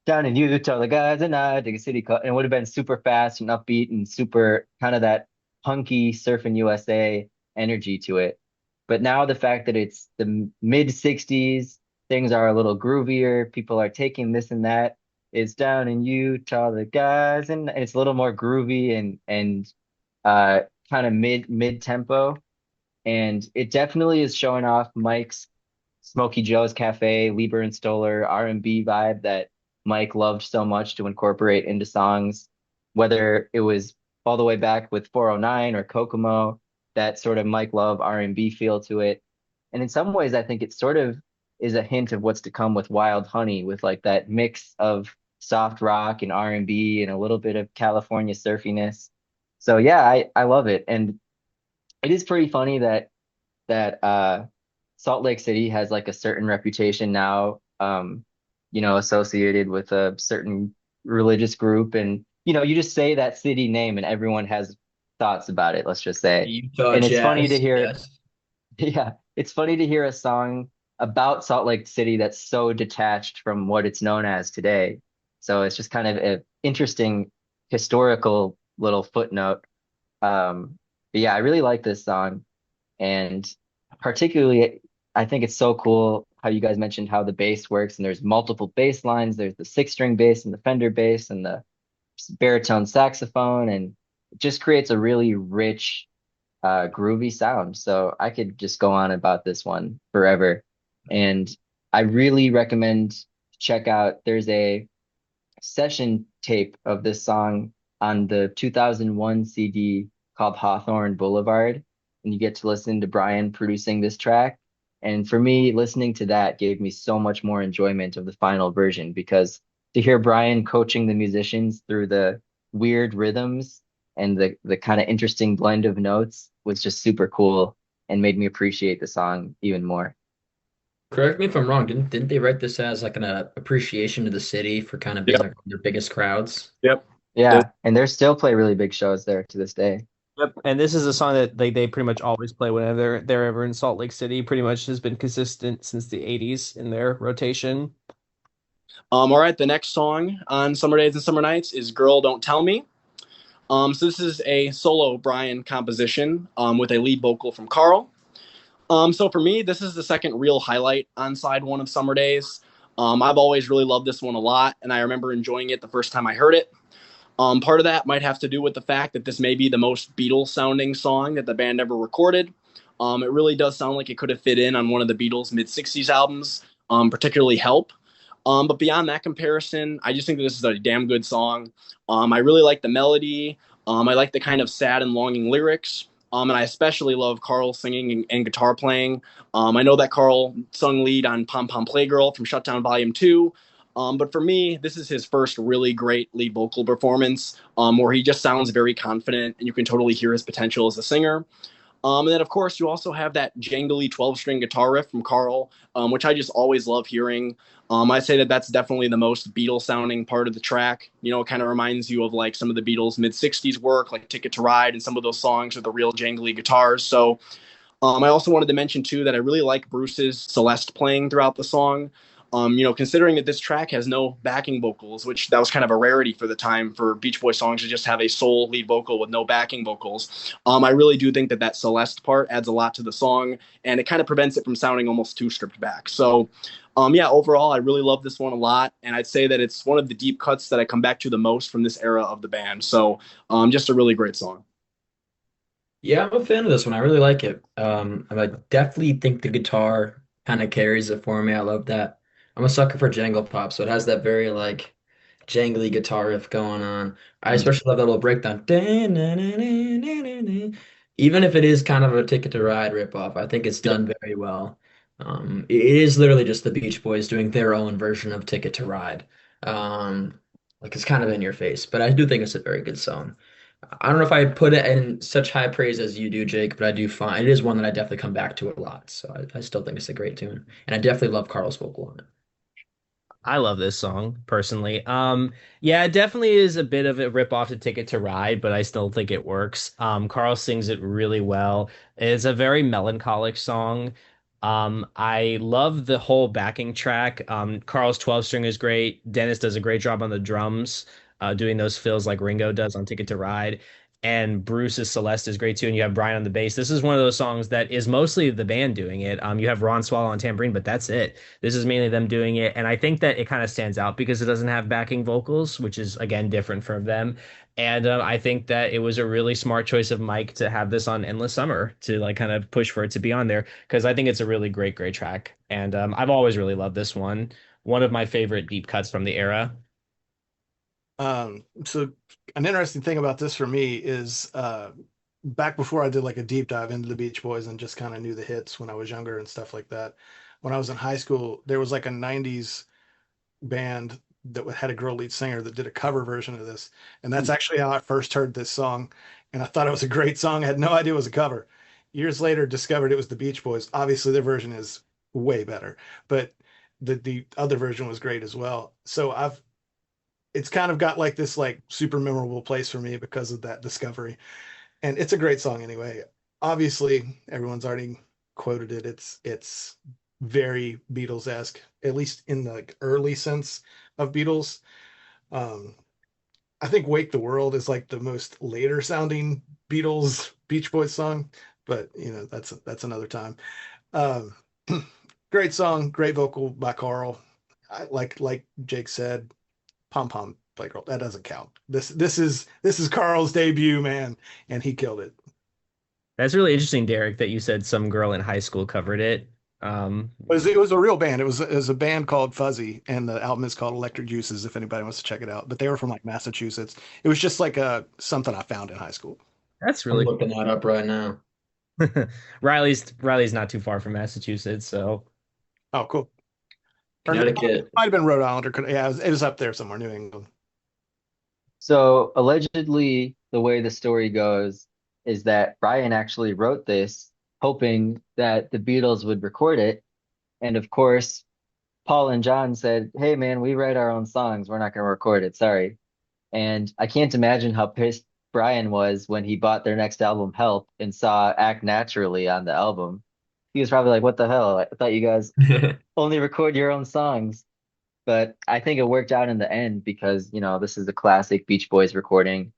down in Utah, the guys and I dig a city cut, and it would have been super fast and upbeat and super kind of that punky Surfing USA energy to it. But now the fact that it's the mid 60s, things are a little groovier, people are taking this and that. It's down in Utah, the guys, and it's a little more groovy and uh kind of mid tempo. And it definitely is showing off Mike's Smokey Joe's Cafe, Lieber and Stoller R&B vibe that Mike loved so much to incorporate into songs, whether it was all the way back with 409 or Kokomo, that sort of Mike Love R&B feel to it. And in some ways, I think it's sort of is a hint of what's to come with Wild Honey, with like that mix of soft rock and R&B and a little bit of California surfiness. So yeah, I love it. And it is pretty funny that Salt Lake City has like a certain reputation now, associated with a certain religious group. And, you just say that city name and everyone has thoughts about it, let's just say. Utah And it's funny to Jazz, hear, yes. yeah, it's funny to hear a song about Salt Lake City that's so detached from what it's known as today. So it's just kind of an interesting historical little footnote. But yeah, I really like this song. And particularly, I think it's so cool how you guys mentioned how the bass works, and there's multiple bass lines. There's the six string bass and the Fender bass and the baritone saxophone, and it just creates a really rich, groovy sound. So I could just go on about this one forever. And I really recommend check out, there's a session tape of this song on the 2001 CD called Hawthorne Boulevard, and you get to listen to Brian producing this track. And for me, listening to that gave me so much more enjoyment of the final version because to hear Brian coaching the musicians through the weird rhythms and the kind of interesting blend of notes was just super cool and made me appreciate the song even more. Correct me if I'm wrong. Didn't they write this as like an appreciation to the city for kind of being Yep. like one of their biggest crowds? Yep. Yep. Yeah, and they still play really big shows there to this day. Yep. And this is a song that they pretty much always play whenever they're ever in Salt Lake City. Pretty much has been consistent since the 80s in their rotation. All right, the next song on Summer Days and Summer Nights is Girl Don't Tell Me. So this is a solo Brian composition with a lead vocal from Carl. So for me, this is the second real highlight on side one of Summer Days. I've always really loved this one a lot, and I remember enjoying it the first time I heard it. Part of that might have to do with the fact that this may be the most Beatles sounding song that the band ever recorded. It really does sound like it could have fit in on one of the Beatles mid 60s albums, particularly Help. But beyond that comparison, I just think that this is a damn good song. I really like the melody. I like the kind of sad and longing lyrics. And I especially love Carl singing and guitar playing. I know that Carl sung lead on Pom Pom Playgirl from Shutdown Volume 2. But for me, this is his first really great lead vocal performance where he just sounds very confident and you can totally hear his potential as a singer. And then, of course, you also have that jangly 12-string guitar riff from Carl, which I just always love hearing. I say that that's definitely the most Beatles sounding part of the track. You know, it kind of reminds you of like some of the Beatles mid 60s work, like Ticket to Ride, and some of those songs with the real jangly guitars. So I also wanted to mention too that I really like Bruce's Celeste playing throughout the song. Considering that this track has no backing vocals, which that was kind of a rarity for the time for Beach Boy songs to just have a sole lead vocal with no backing vocals. I really do think that Celeste part adds a lot to the song, and it kind of prevents it from sounding almost too stripped back. So, yeah, overall, I really love this one a lot, and I'd say that it's one of the deep cuts that I come back to the most from this era of the band. So, just a really great song. Yeah, I'm a fan of this one. I really like it. I definitely think the guitar kind of carries it for me. I love that. I'm a sucker for jangle pop, so it has that very like jangly guitar riff going on. I Mm. especially love that little breakdown. Even if it is kind of a Ticket to Ride ripoff, I think it's done very well. It is literally just the Beach Boys doing their own version of Ticket to Ride. Like it's kind of in your face, but I do think it's a very good song. I don't know if I put it in such high praise as you do, Jake, but I do find it is one that I definitely come back to a lot. So I still think it's a great tune, and I definitely love Carl's vocal on it. I love this song personally. Yeah, it definitely is a bit of a rip off to Ticket to Ride, but I still think it works. Carl sings it really well. It's a very melancholic song. I love the whole backing track. Carl's 12 string is great. Dennis does a great job on the drums, doing those fills like Ringo does on Ticket to Ride. And Bruce's Celeste is great too. And you have Brian on the bass. This is one of those songs that is mostly the band doing it. You have Ron Swallow on tambourine, but that's it. This is mainly them doing it. And I think that it kind of stands out because it doesn't have backing vocals, which is, again, different from them. And I think that it was a really smart choice of Mike to have this on Endless Summer to like kind of push for it to be on there because I think it's a really great, great track. And I've always really loved this one. One of my favorite deep cuts from the era. So an interesting thing about this for me is back before I did like a deep dive into the Beach Boys and just kind of knew the hits when I was younger and stuff like that. when I was in high school, there was like a 90s band that had a girl lead singer that did a cover version of this. And that's actually how I first heard this song. And I thought it was a great song. I had no idea it was a cover. Years later, discovered it was the Beach Boys. Obviously, their version is way better, but the other version was great as well. So it's kind of got like this like super memorable place for me because of that discovery. And it's a great song anyway. Obviously, everyone's already quoted it. It's very Beatles-esque, at least in the early sense of Beatles. Um, I think "Wake the World" is like the most later sounding Beatles Beach Boys song, but that's another time. Um, great song, great vocal by Carl. Like Jake said, Pom Pom Playgirl. That doesn't count. This is Carl's debut, man, and he killed it. That's really interesting, Derek, that you said some girl in high school covered it. It was a real band. It was a band called Fuzzy, and the album is called Electric Juices. If anybody wants to check it out, but they were from like Massachusetts. It was just like something I found in high school. That's I'm really looking that up right now. cool. Riley's not too far from Massachusetts, so Oh, cool. Or no, it Connecticut. might have been Rhode Island, yeah, it was up there somewhere, New England. So allegedly, the way the story goes is that Brian actually wrote this hoping that the Beatles would record it. And of course, Paul and John said, "Hey man, we write our own songs. We're not going to record it. Sorry." And I can't imagine how pissed Brian was when he bought their next album, Help, and saw Act Naturally on the album. He was probably like, "What the hell? I thought you guys only record your own songs." But I think it worked out in the end because, this is a classic Beach Boys recording,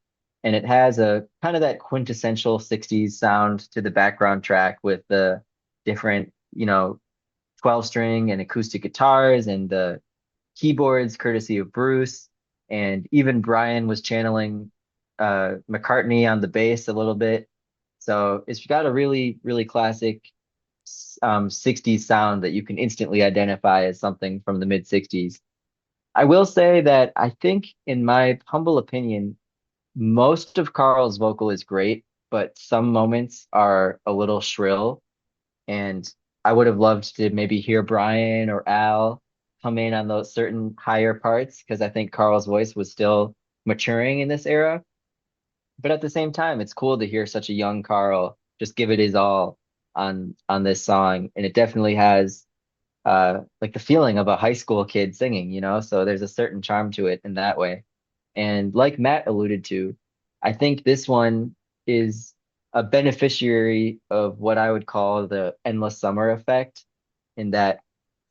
and it has a kind of that quintessential 60s sound to the background track with the different, 12 string and acoustic guitars and the keyboards courtesy of Bruce. And even Brian was channeling McCartney on the bass a little bit. So it's got a really, really classic 60s sound that you can instantly identify as something from the mid 60s. I will say that I think, in my humble opinion, most of Carl's vocal is great, but some moments are a little shrill. And I would have loved to maybe hear Brian or Al come in on those certain higher parts because I think Carl's voice was still maturing in this era. But at the same time, it's cool to hear such a young Carl just give it his all on this song. And it definitely has like the feeling of a high school kid singing. So there's a certain charm to it in that way. And like Matt alluded to, I think this one is a beneficiary of what I would call the endless summer effect, in that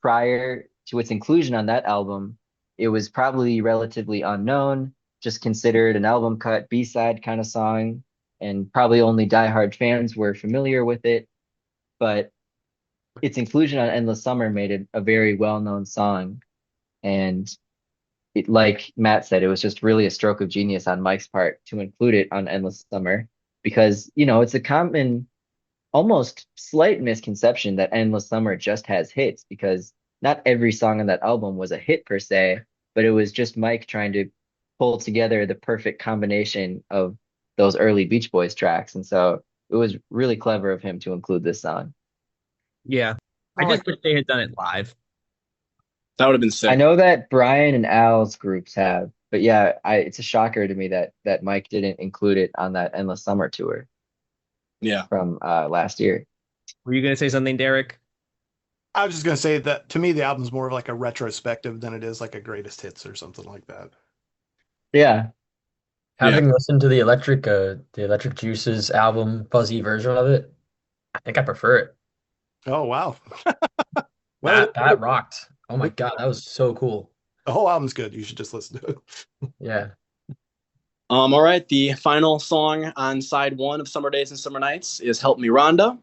prior to its inclusion on that album, it was probably relatively unknown, just considered an album cut B-side kind of song, and probably only diehard fans were familiar with it. But its inclusion on Endless Summer made it a very well-known song. And like Matt said, it was just really a stroke of genius on Mike's part to include it on Endless Summer because, it's a common, almost slight misconception that Endless Summer just has hits because not every song on that album was a hit per se, but it was just Mike trying to pull together the perfect combination of those early Beach Boys tracks. And so it was really clever of him to include this song. yeah. I I just like wish they had done it live. that would have been I sick. know that Brian and Al's groups have, but yeah, it's a shocker to me that Mike didn't include it on that Endless Summer tour Yeah. from last year. Were you gonna say something, Derek? I was just gonna say that to me, the album's more of like a retrospective than it is like a greatest hits or something like that. Yeah, Yeah. Having listened to the Electric Juices album, fuzzy version of it, I think I prefer it. Oh wow. Well, That rocked. Oh my God, that was so cool. the whole album's good. You should just listen to it. Yeah. All right. The final song on side one of Summer Days and Summer Nights is Help Me Rhonda.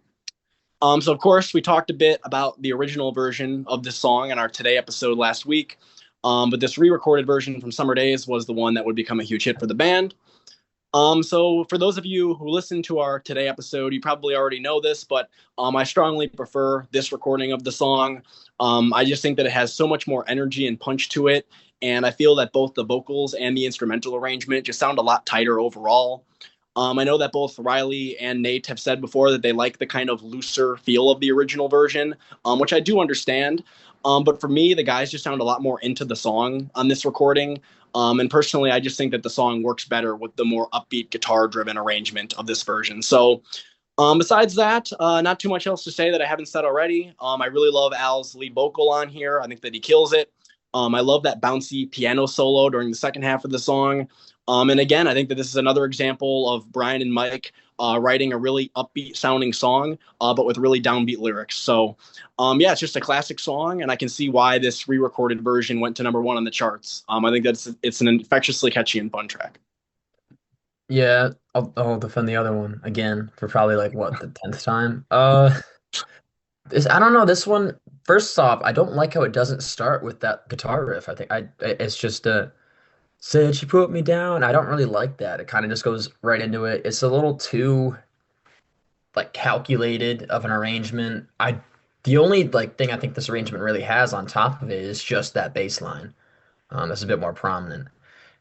So of course we talked a bit about the original version of this song in our Today episode last week. But this re-recorded version from Summer Days was the one that would become a huge hit for the band. So for those of you who listen to our Today episode, you probably already know this, but I strongly prefer this recording of the song. I just think that it has so much more energy and punch to it. And I feel that both the vocals and the instrumental arrangement just sound a lot tighter overall. I know that both Riley and Nate have said before that they like the kind of looser feel of the original version, which I do understand. But for me, the guys just sound a lot more into the song on this recording. And personally, I just think that the song works better with the more upbeat guitar driven arrangement of this version. So, besides that, not too much else to say that I haven't said already. I really love Al's lead vocal on here. I think that he kills it. I love that bouncy piano solo during the second half of the song. And again, I think that this is another example of Brian and Mike writing a really upbeat sounding song, but with really downbeat lyrics. So, yeah, it's just a classic song, and I can see why this re-recorded version went to number one on the charts. I think that it's an infectiously catchy and fun track. Yeah, I'll defend the other one again for probably like what, the 10th time. I don't know, this one, first off, I don't like how it doesn't start with that guitar riff. I think it's just said she put me down. I don't really like that. It kind of just goes right into it. It's a little too like calculated of an arrangement. The only like thing I think this arrangement really has on top of it is just that bass line. That's a bit more prominent.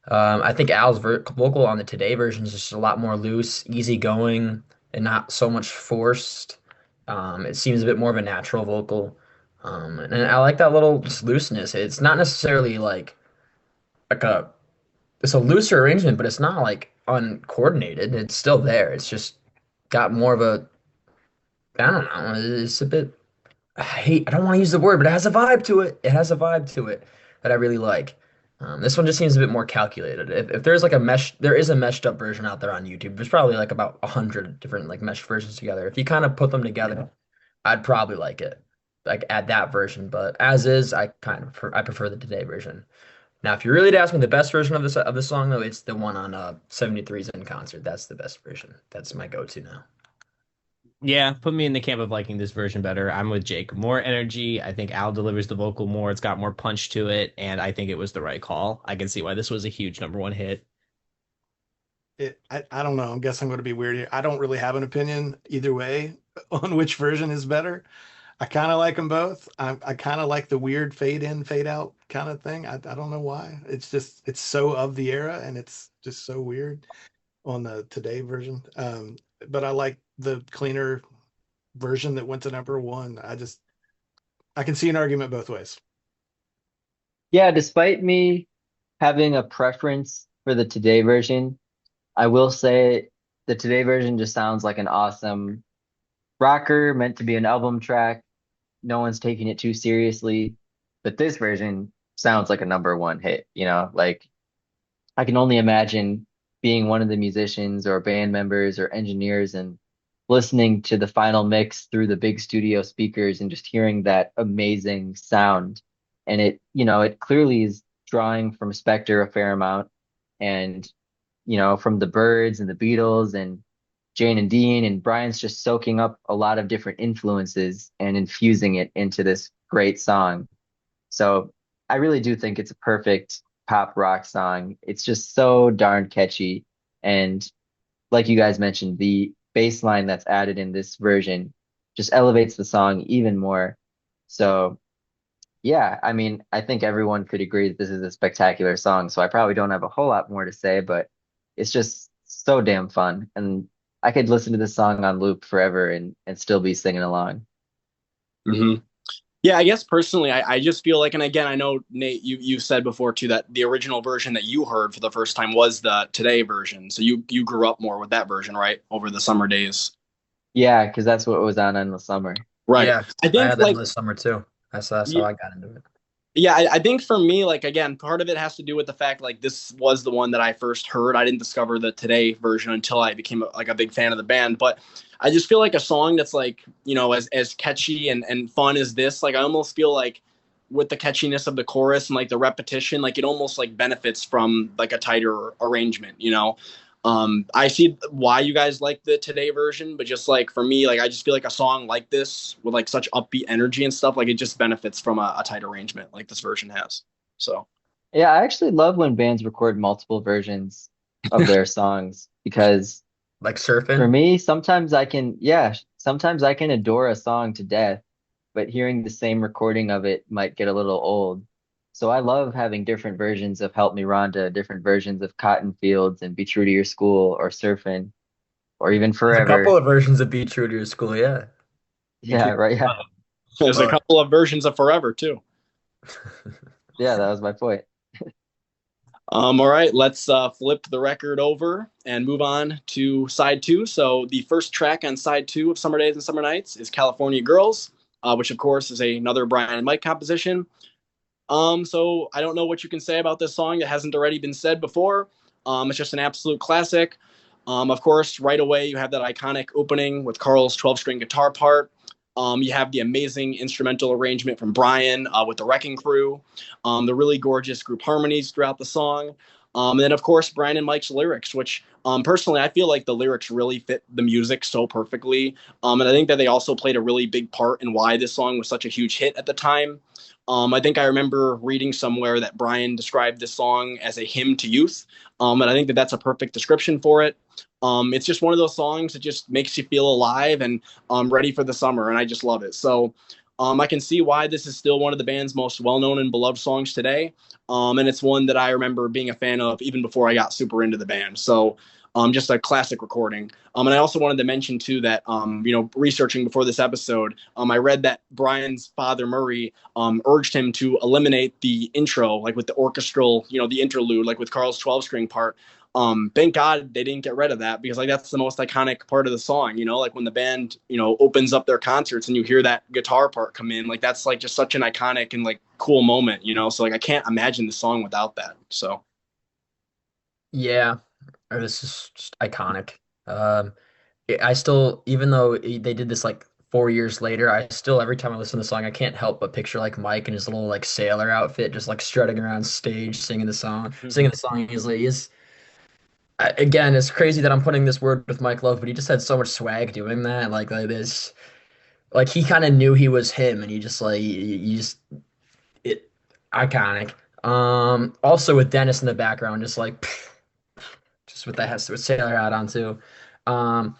I think Al's vocal on the Today version is just a lot more loose, easygoing, and not so much forced. It seems a bit more of a natural vocal. And I like that little just looseness. It's not necessarily like a it's a looser arrangement, but it's not like uncoordinated. It's still there. It's just got more of a I don't know. It's a bit I don't want to use the word, but it has a vibe to it. It has a vibe to it that I really like. This one just seems a bit more calculated. If there's like there is a meshed up version out there on YouTube. There's probably like about 100 different like meshed versions together. If you kind of put them together, I'd probably like it, like add that version. But as is, I prefer the Today version. Now, if you really to ask me the best version of this song, though, it's the one on 73's in concert. That's the best version. That's my go-to now. Yeah, put me in the camp of liking this version better. I'm with Jake. More energy. I think Al delivers the vocal more. It's got more punch to it, and I think it was the right call. I can see why this was a huge number one hit. I don't know. I guess I'm going to be weird here. I don't really have an opinion either way on which version is better. I kind of like them both. I kind of like the weird fade in, fade out kind of thing. I don't know why. It's so of the era and it's just so weird on the Today version. But I like the cleaner version that went to number one. I can see an argument both ways. Yeah, despite me having a preference for the Today version, I will say the Today version just sounds like an awesome rocker meant to be an album track. No one's taking it too seriously, but this version sounds like a number one hit, like I can only imagine being one of the musicians or band members or engineers and listening to the final mix through the big studio speakers and just hearing that amazing sound. And it clearly is drawing from Spector a fair amount and, from the Byrds and the Beatles and Jane and Dean and Brian's just soaking up a lot of different influences and infusing it into this great song. So I really do think it's a perfect pop rock song. It's just so darn catchy. And like you guys mentioned, the bass line that's added in this version just elevates the song even more. So yeah, I mean, I think everyone could agree that this is a spectacular song. So I probably don't have a whole lot more to say, but it's just so damn fun. And I could listen to this song on loop forever and still be singing along. Hmm. Yeah, I guess personally, I just feel like, and again, I know Nate, you said before too that the original version that you heard for the first time was the Today version. So you grew up more with that version, right, over the summer days. Yeah, because that's what was on in the summer. Right. Yeah, I I think had that like in the summer too. That's how y- I got into it. yeah, I think for me, like again, part of it has to do with the fact like this was the one that I first heard. I didn't discover the Today version until I became like a big fan of the band. But I just feel like a song that's like, as catchy and fun as this, like I almost feel like with the catchiness of the chorus and like the repetition, like it almost like benefits from like a tighter arrangement. I see why you guys like the Today version, but just like for me, like I just feel like a song like this with like such upbeat energy and stuff, like it just benefits from a tight arrangement like this version has. So Yeah, I actually love when bands record multiple versions of their songs because Like for surfing. me, sometimes I can adore a song to death, but hearing the same recording of it might get a little old. So I love having different versions of Help Me Rhonda, different versions of Cotton Fields and Be True to Your School or Surfing. or even There's a couple Forever. of versions of Be True to Your School, yeah. Be True. Yeah, right. Yeah. There's a Both. couple of versions of Forever too. Yeah, that was my point. All right, let's flip the record over and move on to side two. So the first track on side two of Summer Days and Summer Nights is California Girls, which of course is another Brian and Mike composition. So I don't know what you can say about this song that hasn't already been said before. It's just an absolute classic. Of course, right away you have that iconic opening with Carl's 12-string guitar part. You have the amazing instrumental arrangement from Brian with the Wrecking Crew, the really gorgeous group harmonies throughout the song. And then, of course, Brian and Mike's lyrics, which personally, I feel like the lyrics really fit the music so perfectly. And I think that they also played a really big part in why this song was such a huge hit at the time. I think I remember reading somewhere that Brian described this song as a hymn to youth. And I think that that's a perfect description for it. It's just one of those songs that just makes you feel alive and ready for the summer. And I just love it. So I can see why this is still one of the band's most well-known and beloved songs today. And it's one that I remember being a fan of even before I got super into the band. So just a classic recording. And I also wanted to mention too that researching before this episode, I read that Brian's father Murray urged him to eliminate the intro, like with the orchestral, the interlude, like with Carl's 12-string part. Thank God they didn't get rid of that because like that's the most iconic part of the song, like when the band, opens up their concerts and you hear that guitar part come in, like that's like just such an iconic and like cool moment, so like I can't imagine the song without that. So Yeah, this is just iconic. Um, I still, even though they did this like 4 years later, I still, every time I listen to the song, I can't help but picture like Mike in his little like sailor outfit, just like strutting around stage, singing the song. Again, it's crazy that I'm putting this word with Mike Love, but he just had so much swag doing that. Like this, like he kind of knew he was him, and he just like, you just, it, iconic. Also with Dennis in the background, just like, just with that with sailor hat on too. Um,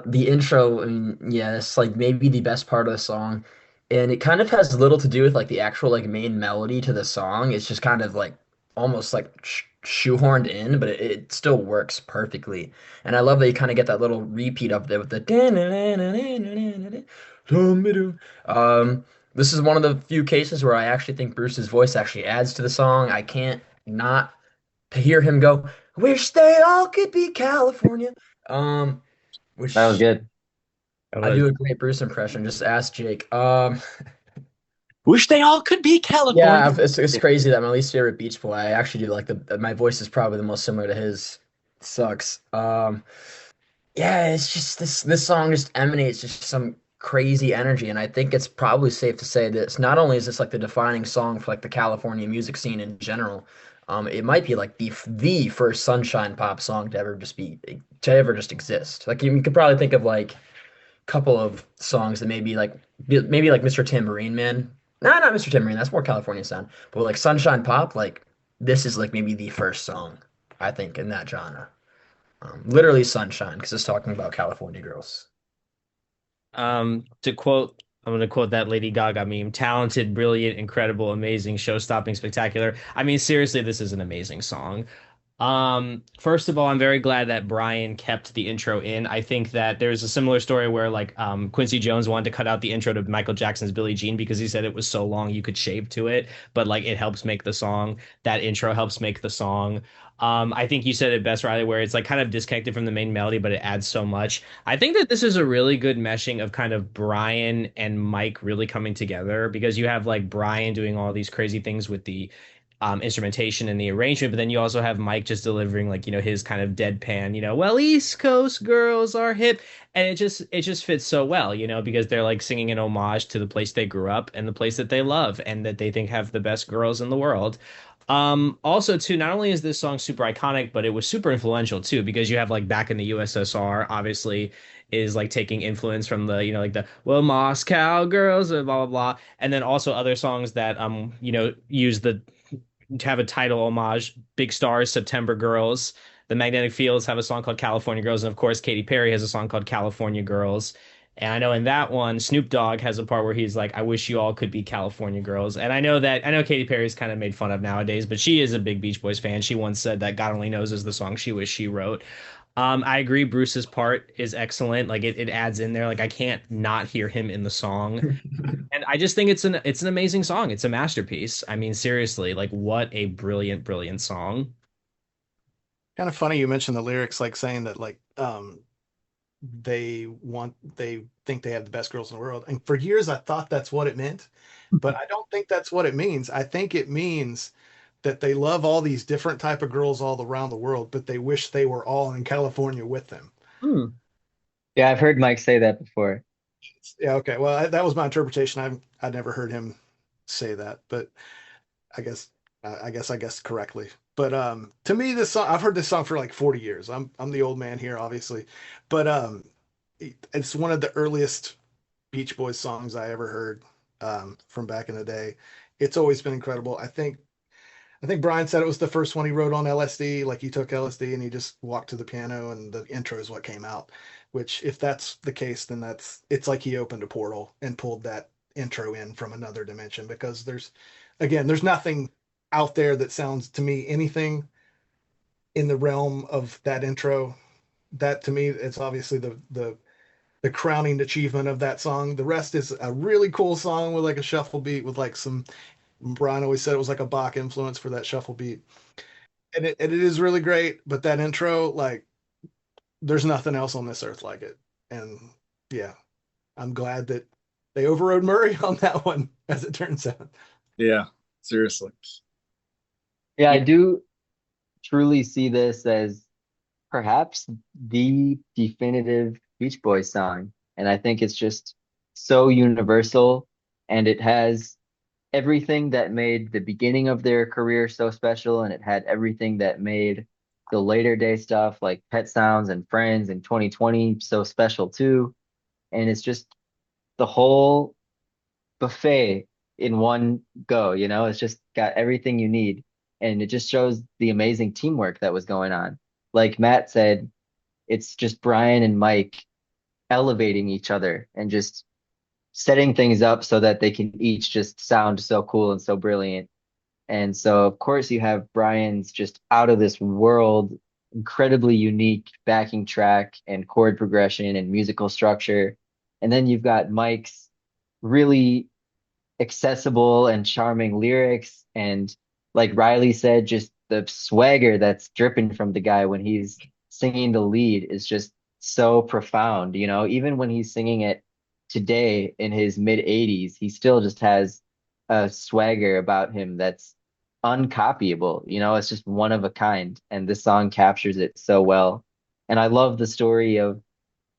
the intro, I mean, yeah, it's like maybe the best part of the song, and it kind of has little to do with like the actual like main melody to the song. It's just kind of like almost like shoehorned in, but it still works perfectly. And I love that you kind of get that little repeat of it with the this is one of the few cases where I actually think Bruce's voice actually adds to the song. I can't not to hear him go, "Wish they all could be California." Um, That was which good. It I was. do a great Bruce impression. Just ask Jake. wish they all could be Yeah, California. it's crazy that my least favorite Beach Boy. I actually do like my voice is probably the most similar to his. Sucks. Yeah, it's just this song just emanates just some crazy energy, and I think it's probably safe to say this. Not only is this like the defining song for like the California music scene in general, it might be like the first sunshine pop song to ever just exist. Like you could probably think of like a couple of songs that maybe like Mr. Tambourine Man. No, not Mr. Tambourine. That's more California sound. But like Sunshine Pop, like this is like maybe the first song I think in that genre. Literally sunshine because it's talking about California girls. To quote, I'm going to quote that Lady Gaga meme: talented, brilliant, incredible, amazing, show-stopping, spectacular. I mean, seriously, this is an amazing song. First of all, I'm very glad that Brian kept the intro in. I think that there's a similar story where like Quincy Jones wanted to cut out the intro to Michael Jackson's Billie Jean because he said it was so long you could shave to it, but like it helps make the song. That intro helps make the song. I think you said it best, Riley, where it's like kind of disconnected from the main melody, but it adds so much. I think that this is a really good meshing of kind of Brian and Mike really coming together because you have like Brian doing all these crazy things with the instrumentation and the arrangement, but then you also have Mike just delivering like his kind of deadpan, well, East Coast girls are hip, and it just fits so well, because they're like singing an homage to the place they grew up and the place that they love and that they think have the best girls in the world. Also too, not only is this song super iconic, but it was super influential too, because you have like back in the USSR, obviously is like taking influence from the, like the well Moscow girls and blah blah blah, and then also other songs that use the to have a title homage. Big Stars, September Girls. The Magnetic Fields have a song called California Girls, and of course, Katy Perry has a song called California Girls. And I know in that one, Snoop Dogg has a part where he's like, "I wish you all could be California girls." And I know Katy Perry's kind of made fun of nowadays, but she is a big Beach Boys fan. She once said that God Only Knows is the song she wished she wrote. I agree. Bruce's part is excellent. Like it adds in there. Like I can't not hear him in the song. And I just think it's an amazing song. It's a masterpiece. I mean, seriously, like what a brilliant, brilliant song. Kind of funny you mentioned the lyrics, like saying that like they think they have the best girls in the world. And for years I thought that's what it meant, but I don't think that's what it means. I think it means that they love all these different type of girls all around the world, but they wish they were all in California with them. Hmm. Yeah, I've heard Mike say that before. Yeah, okay. Well, that was my interpretation. I've never heard him say that, but I guess I guess correctly. But to me, this song, I've heard this song for like 40 years. I'm the old man here, obviously, but it's one of the earliest Beach Boys songs I ever heard from back in the day. It's always been incredible. I think Brian said it was the first one he wrote on LSD. Like he took LSD and he just walked to the piano and the intro is what came out. Which, if that's the case, then it's like he opened a portal and pulled that intro in from another dimension because there's nothing out there that sounds to me anything in the realm of that intro. That to me, it's obviously the crowning achievement of that song. The rest is a really cool song with like a shuffle beat with like some Brian always said it was like a Bach influence for that shuffle beat. And it is really great, but that intro, like, there's nothing else on this earth like it. And yeah, I'm glad that they overrode Murray on that one, as it turns out. Yeah, seriously. Yeah, I Yeah. do truly see this as perhaps the definitive Beach Boys song. And I think it's just so universal and it has everything that made the beginning of their career so special, and it had everything that made the later day stuff like Pet Sounds and Friends and 2020 so special too. And it's just the whole buffet in one go, you know, it's just got everything you need. And it just shows the amazing teamwork that was going on. Like Matt said, it's just Brian and Mike elevating each other and just setting things up so that they can each just sound so cool and so brilliant. And so, of course, you have Brian's just out of this world, incredibly unique backing track and chord progression and musical structure. And then you've got Mike's really accessible and charming lyrics. And like Riley said, just the swagger that's dripping from the guy when he's singing the lead is just so profound. You know, even when he's singing it today in his mid 80s, he still just has a swagger about him that's uncopyable. You know, it's just one of a kind. And this song captures it so well. And I love the story of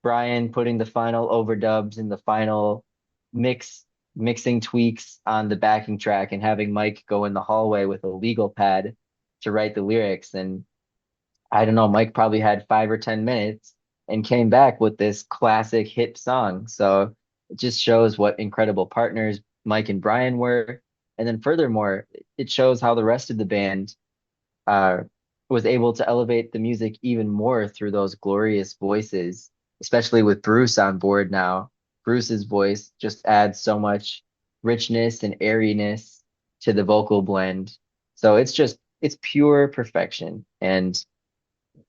Brian putting the final overdubs and the final mix mixing tweaks on the backing track and having Mike go in the hallway with a legal pad to write the lyrics. And I don't know, Mike probably had 5 or 10 minutes and came back with this classic hit song. So it just shows what incredible partners Mike and Brian were. And then furthermore, it shows how the rest of the band uh, was able to elevate the music even more through those glorious voices, especially with Bruce on board now. Bruce's voice just adds so much richness and airiness to the vocal blend. So it's pure perfection. And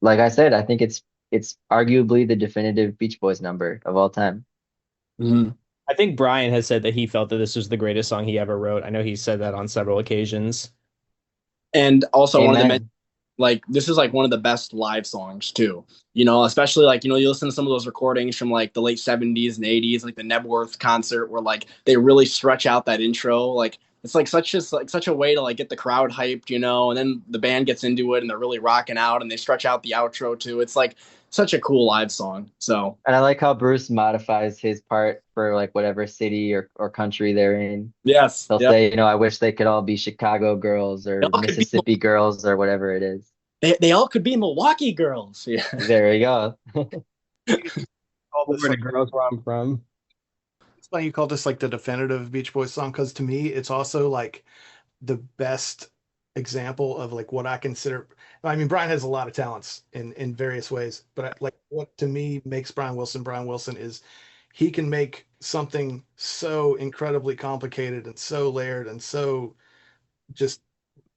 like I said, I think it's arguably the definitive Beach Boys number of all time. Mhm. I think Brian has said that he felt that this was the greatest song he ever wrote. I know he said that on several occasions. And also, I wanted to mention, Amen. like, this is like one of the best live songs too. You know, especially like, you know, you listen to some of those recordings from like the late 70s and 80s, like the Nebworth concert, where like they really stretch out that intro. Like it's like such a way to like get the crowd hyped, you know, and then the band gets into it and they're really rocking out and they stretch out the outro too. It's like such a cool live song. So And I like how Bruce modifies his part for like whatever city or country they're in. yes, They'll yep. say, you know, I wish they could all be Chicago girls They or all could be Mississippi girls or whatever it is. they all could be Milwaukee girls. Yeah. There you go. All this Florida like girls where I'm from. it's funny you call this like the definitive Beach Boys song because to me it's also like the best example of like what I consider. I mean, Brian has a lot of talents in various ways, but like what to me makes Brian Wilson is he can make something so incredibly complicated and so layered and so just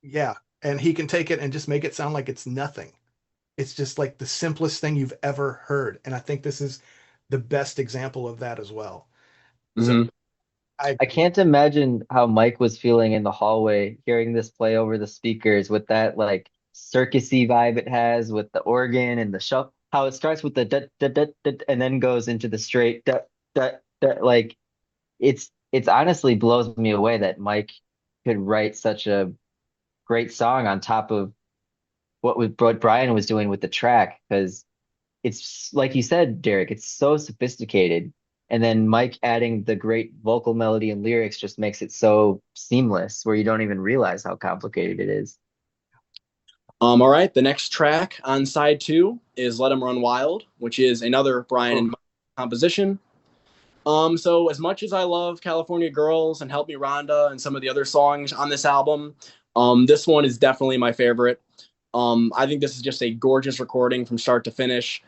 yeah, and he can take it and just make it sound like it's nothing. It's just like the simplest thing you've ever heard. And I think this is the best example of that as well. So Hmm. I I agree. can't imagine how Mike was feeling in the hallway hearing this play over the speakers with that like circusy vibe it has with the organ and the shuffle. How it starts with the da, da, da, da, and then goes into the straight da, da, da. Like it's honestly blows me away that Mike could write such a great song on top of what Brian was doing with the track because it's like you said, Derek, it's so sophisticated. And then Mike adding the great vocal melody and lyrics just makes it so seamless where you don't even realize how complicated it is. All right, the next track on side two is "Let 'Em Run Wild," which is another Brian and Oh, Mike composition. So as much as I love California Girls and Help Me Rhonda and some of the other songs on this album, this one is definitely my favorite. I think this is just a gorgeous recording from start to finish.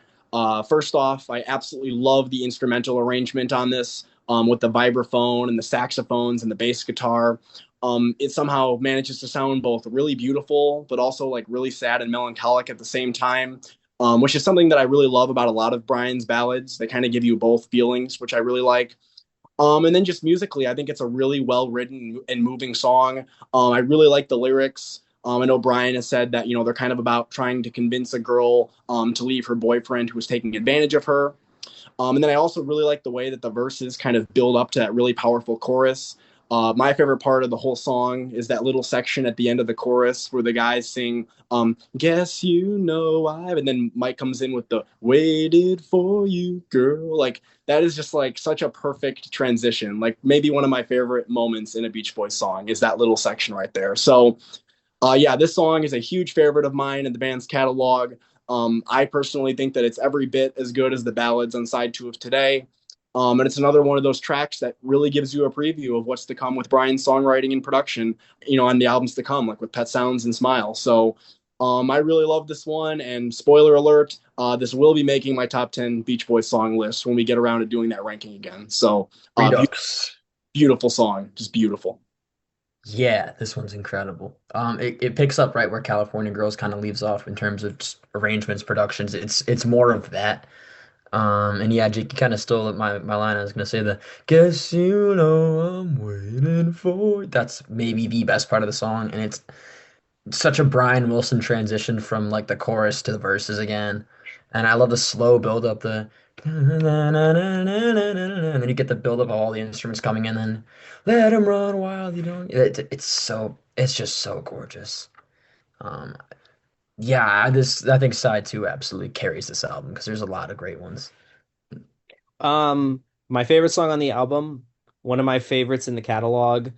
First off, I absolutely love the instrumental arrangement on this with the vibraphone and the saxophones and the bass guitar. It somehow manages to sound both really beautiful, but also like really sad and melancholic at the same time, which is something that I really love about a lot of Brian's ballads. They kind of give you both feelings, which I really like. And then just musically, I think it's a really well written and moving song. I really like the lyrics. I know Brian has said that they're kind of about trying to convince a girl to leave her boyfriend who was taking advantage of her. And then I also really like the way that the verses kind of build up to that really powerful chorus. My favorite part of the whole song is that little section at the end of the chorus where the guys sing, "Guess you know I've," and then Mike comes in with the "Waited for you, girl." Like that is just like such a perfect transition. Like maybe one of my favorite moments in a Beach Boys song is that little section right there. So yeah, this song is a huge favorite of mine in the band's catalog. I personally think that it's every bit as good as the ballads on side two of Today. And it's another one of those tracks that really gives you a preview of what's to come with Brian's songwriting and production, on the albums to come, like with Pet Sounds and Smile. So I really love this one. And spoiler alert, this will be making my top 10 Beach Boys song list when we get around to doing that ranking again. So Redux. beautiful song, just beautiful. Yeah, this one's incredible. It picks up right where California Girls kind of leaves off in terms of just arrangements, productions. It's more of that. And yeah, Jake, you kind of stole my line. I was gonna say the "Guess you know I'm waiting for." That's maybe the best part of the song, and it's such a Brian Wilson transition from like the chorus to the verses again. And I love the slow build up, the and then you get the build up of all the instruments coming in, and let him run wild. You don't. It's just so gorgeous. Um, yeah, I think side two absolutely carries this album because there's a lot of great ones. My favorite song on the album, one of my favorites in the catalog,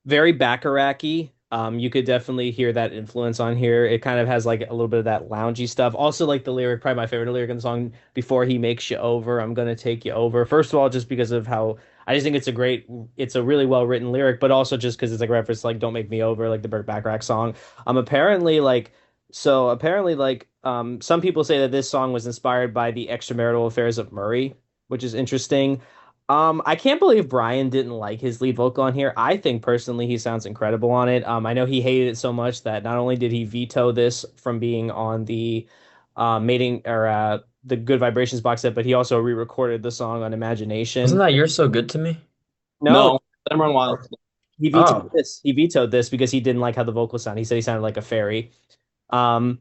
very Bacharach-y. You could definitely hear that influence on here. It kind of has like a little bit of that loungy stuff. Also, like the lyric, probably my favorite lyric in the song, "Before he makes you over, I'm gonna take you over." First of all, just because of how I just think it's a really well written lyric, but also just because it's like reference like "Don't Make Me Over," like the Burt Bacharach song. Apparently some people say that this song was inspired by the extramarital affairs of Murray, which is interesting. I can't believe Brian didn't like his lead vocal on here. I think personally he sounds incredible on it. I know he hated it so much that not only did he veto this from being on the mating or the Good Vibrations box set, but he also re-recorded the song on Wasn't Imagination. that "You're So Good to Me"? No, No, let him run wild. he vetoed Oh, this. He vetoed this because he didn't like how the vocals sound. He said he sounded like a fairy. Um,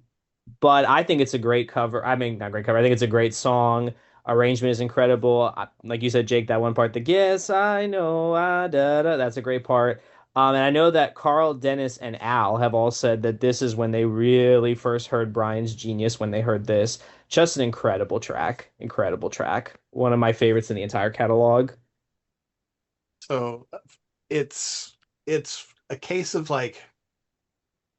but I think it's a great cover. I mean, not great cover. I think it's a great song. Arrangement is incredible. Like you said, Jake, that one part, the "Yes, I know, da da," that's a great part. And I know that Carl, Dennis, and Al have all said that this is when they really first heard Brian's genius when they heard this. Just an incredible track. Incredible track. One of my favorites in the entire catalog. So it's a case of like,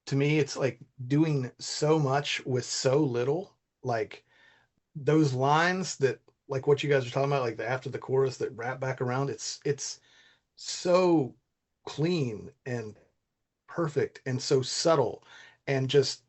to me, it's like doing so much with so little. Like those lines that, like what you guys are talking about, like the after the chorus that wrap back around, it's so clean and perfect and so subtle and just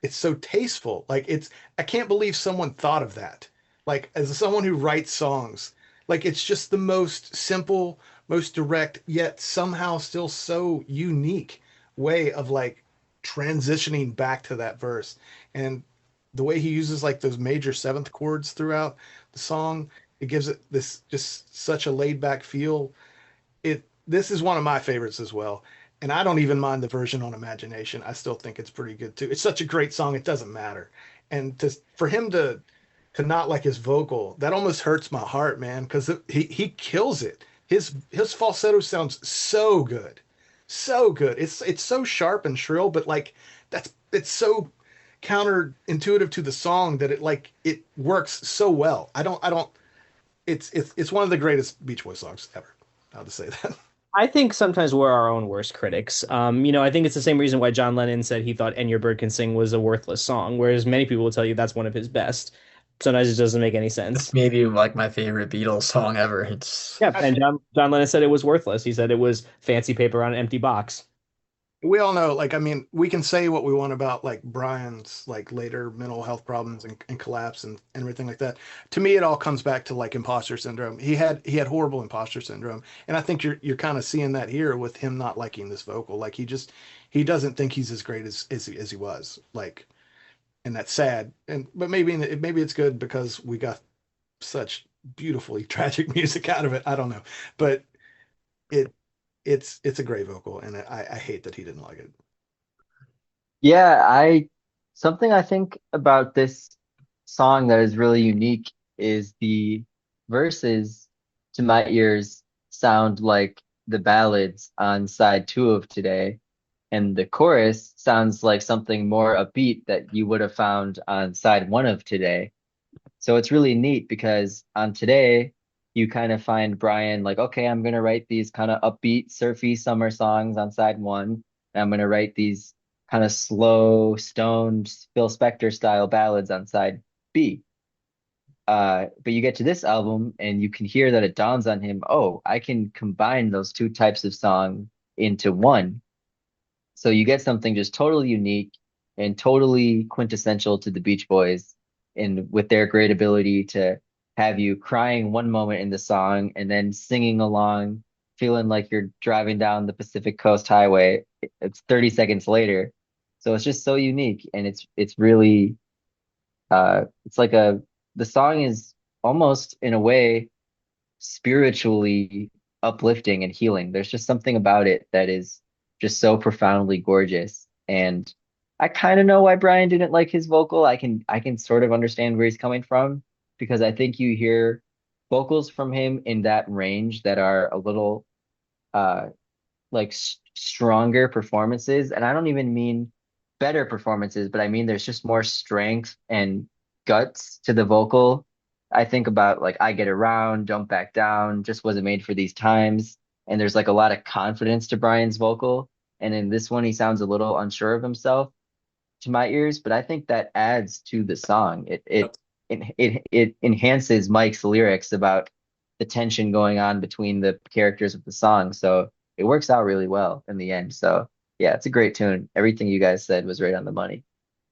it's so tasteful. Like I can't believe someone thought of that. Like as someone who writes songs, like it's just the most simple, most direct, yet somehow still so unique way of like transitioning back to that verse. And the way he uses like those major seventh chords throughout the song, it gives it this just such a laid back feel. This is one of my favorites as well. And I don't even mind the version on Imagination. I still think it's pretty good too. It's such a great song, it doesn't matter. And for him to not like his vocal, that almost hurts my heart, man, because he kills it. His falsetto sounds so good. So good. It's so sharp and shrill, but like it's so counterintuitive to the song that it works so well. I don't it's one of the greatest Beach Boys songs ever. I'll just say that. I think sometimes we're our own worst critics. I think it's the same reason why John Lennon said he thought "And Your Bird Can Sing" was a worthless song, whereas many people will tell you that's one of his best. Sometimes it doesn't make any sense. Maybe like my favorite Beatles song ever. It's Yeah, and John Lennon said it was worthless. He said it was fancy paper on an empty box. We all know, like, I mean, we can say what we want about like Brian's like later mental health problems and collapse and everything like that. To me, it all comes back to like imposter syndrome. He had horrible imposter syndrome, and I think you're kind of seeing that here with him not liking this vocal. Like he doesn't think he's as great as he was. Like, and that's sad. And but maybe it's good because we got such beautifully tragic music out of it. I don't know, but it it's a great vocal, and I hate that he didn't like it. Yeah, something I think about this song that is really unique is the verses to my ears sound like the ballads on side two of Today, and the chorus sounds like something more upbeat that you would have found on side one of Today. So it's really neat because on Today, you kind of find Brian like, okay, I'm gonna write these kind of upbeat, surfy summer songs on side one, and I'm gonna write these kind of slow, stoned Phil Spector style ballads on side B. But you get to this album and you can hear that it dawns on him, oh, I can combine those two types of song into one. So you get something just totally unique and totally quintessential to the Beach Boys, and with their great ability to have you crying one moment in the song and then singing along, feeling like you're driving down the Pacific Coast Highway. It's 30 seconds later. So it's just so unique, and it's really it's like the song is almost in a way spiritually uplifting and healing. There's just something about it that is just so profoundly gorgeous. And I kind of know why Brian didn't like his vocal. I can sort of understand where he's coming from because I think you hear vocals from him in that range that are a little uh like stronger performances. And I don't even mean better performances, but I mean there's just more strength and guts to the vocal. I think about like I Get Around, Don't Back Down, just wasn't made for these times. And there's like a lot of confidence to Brian's vocal. And in this one, he sounds a little unsure of himself to my ears, but I think that adds to the song. It enhances Mike's lyrics about the tension going on between the characters of the song. So it works out really well in the end. So yeah, it's a great tune. Everything you guys said was right on the money.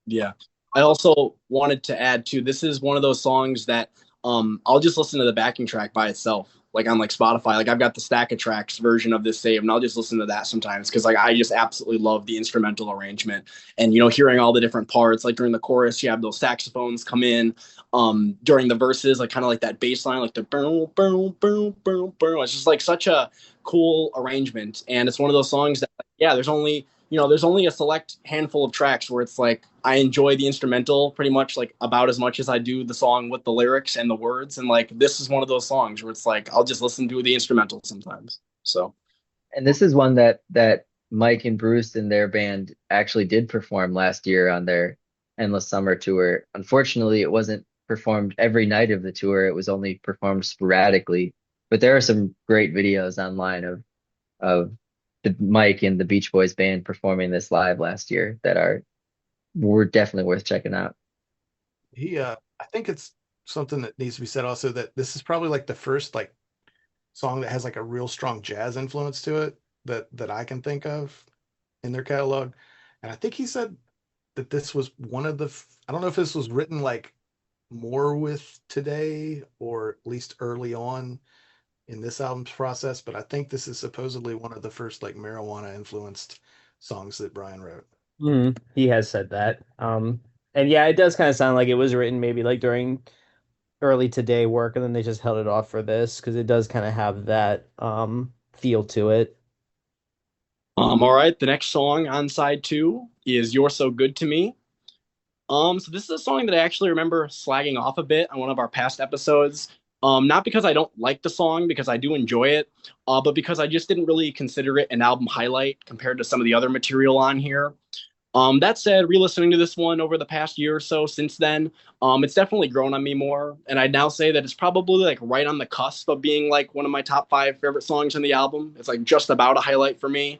Yeah. I also wanted to add too, this is one of those songs that I'll just listen to the backing track by itself, like on like Spotify. Like I've got the Stack of Tracks version of this saved, and I'll just listen to that sometimes because like I just absolutely love the instrumental arrangement and hearing all the different parts. Like during the chorus, you have those saxophones come in. During the verses, like kind of like that bass line, like the boom, boom, boom, boom, boom. It's just like such a cool arrangement, and it's one of those songs that yeah, there's only a select handful of tracks where it's like I enjoy the instrumental pretty much like about as much as I do the song with the lyrics and the words. And like this is one of those songs where it's like I'll just listen to the instrumental sometimes. So And this is one that Mike and Bruce and their band actually did perform last year on their Endless Summer tour. Unfortunately, it wasn't performed every night of the tour. It was only performed sporadically. But there are some great videos online of the Mike and the Beach Boys band performing this live last year that were definitely worth checking out. I think it's something that needs to be said also that this is probably like the first like song that has like a real strong jazz influence to it that I can think of in their catalog. And I think he said that this was one of I don't know if this was written like more with Today or at least early on in this album's process, but I think this is supposedly one of the first like marijuana influenced songs that Brian wrote. He has said that. And yeah, it does kind of sound like it was written maybe like during early Today work, and then they just held it off for this because it does kind of have that feel to it. All right, the next song on side two is "You're So Good to Me." So this is a song that I actually remember slagging off a bit on one of our past episodes. Not because I don't like the song, because I do enjoy it, but because I just didn't really consider it an album highlight compared to some of the other material on here. That said, re-listening to this one over the past year or so since then, it's definitely grown on me more. And I'd now say that it's probably like right on the cusp of being like one of my top five favorite songs in the album. It's like just about a highlight for me.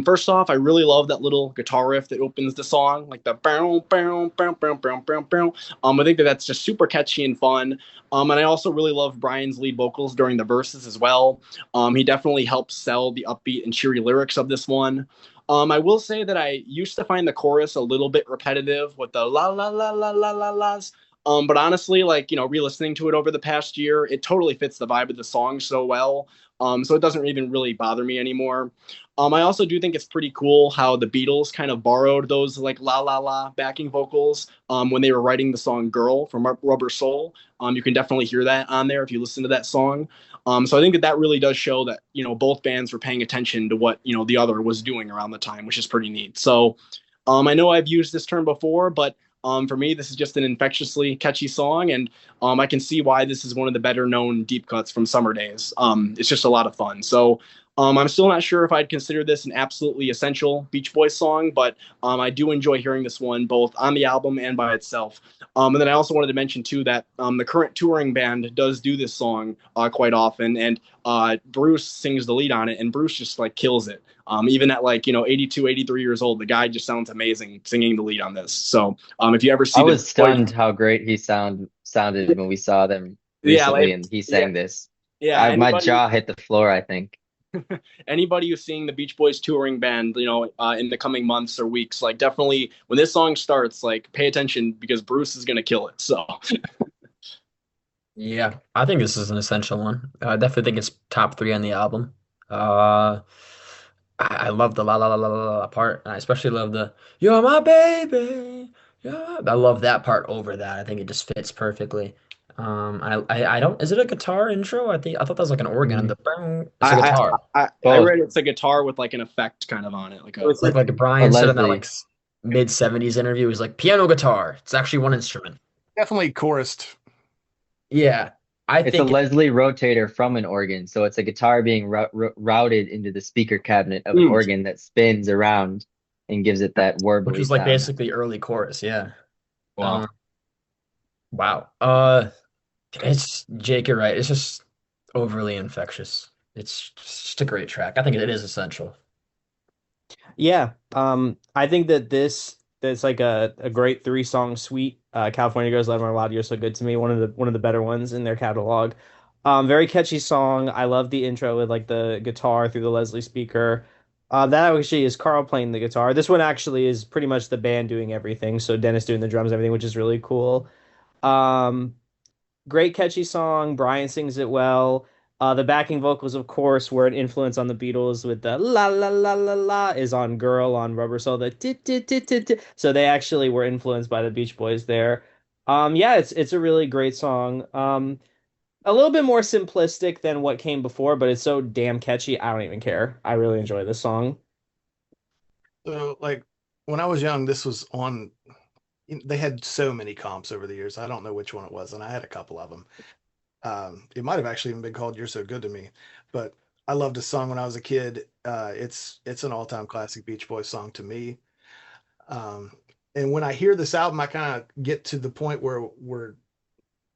First off, I really love that little guitar riff that opens the song, like the bow, bow, bow, bow, bow, bow, bow. I think that that's just super catchy and fun. And I also really love Brian's lead vocals during the verses as well. He definitely helps sell the upbeat and cheery lyrics of this one. I will say that I used to find the chorus a little bit repetitive with the la la la la la la la's. But honestly, like, re-listening to it over the past year, it totally fits the vibe of the song so well. So it doesn't even really bother me anymore. I also do think it's pretty cool how the Beatles kind of borrowed those like la la la backing vocals when they were writing the song "Girl" from Rubber Soul. You can definitely hear that on there if you listen to that song. So I think that that really does show that both bands were paying attention to what the other was doing around the time, which is pretty neat. So I know I've used this term before, but for me, this is just an infectiously catchy song, and I can see why this is one of the better known deep cuts from Summer Days. It's just a lot of fun. So I'm still not sure if I'd consider this an absolutely essential Beach Boys song, but I do enjoy hearing this one both on the album and by itself. And then I also wanted to mention too that the current touring band does do this song quite often, and Bruce sings the lead on it, and Bruce just like kills it. Even at like 82, 83 years old, the guy just sounds amazing singing the lead on this. So if you ever see I the was stunned how great he sounded when we saw them yeah, recently like, and he yeah, sang this. yeah, My anybody jaw hit the floor, I think. anybody who's seeing the Beach Boys touring band, in the coming months or weeks, like definitely when this song starts, like pay attention because Bruce is gonna kill it. So Yeah, I think this is an essential one. I definitely think it's top three on the album. Uh, I love the la la la la la la part, and I especially love the "You're my baby." Yeah, I love that part over that. I think it just fits perfectly. I don't. Is it a guitar intro? I thought that was like an organ. Mm, It's a I, guitar, I both. read it's a guitar with like an effect kind of on it, like So a it's like like A Brian said in that like Leslie. mid '70s interview. He's like piano guitar. It's actually one instrument. Definitely chorused. Yeah, I It's a think. Leslie rotator from an organ. So it's a guitar being routed into the speaker cabinet of an Mm. organ that spins around and gives it that Which warbly was like sound. basically early chorus. Yeah. Wow. Um, wow. It's Jake, you're right. It's just overly infectious. It's just a great track. I think it is essential. Yeah. I think that that's like a great three-song suite. California Girls, Let My Wild, You're So Good to Me, one of the better ones in their catalog. Very catchy song. I love the intro with like the guitar through the Leslie speaker. That actually is Carl playing the guitar. This one actually is pretty much the band doing everything. So Dennis doing the drums, everything, which is really cool. Um, Great catchy song. Brian sings it well. The backing vocals, of course, were an influence on the Beatles with the la la la la la is on Girl on Rubber Soul. The tit tit tit tit tit. So they actually were influenced by the Beach Boys there. Yeah, it's a really great song. A little bit more simplistic than what came before, but it's so damn catchy. I don't even care. I really enjoy this song. So, like, when I was young, this was on. They had so many comps over the years. I don't know which one it was, and I had a couple of them. It might have actually even been called "You're So Good to Me," but I loved this song when I was a kid. It's an all time classic Beach Boys song to me. Um, and when I hear this album, I kind of get to the point where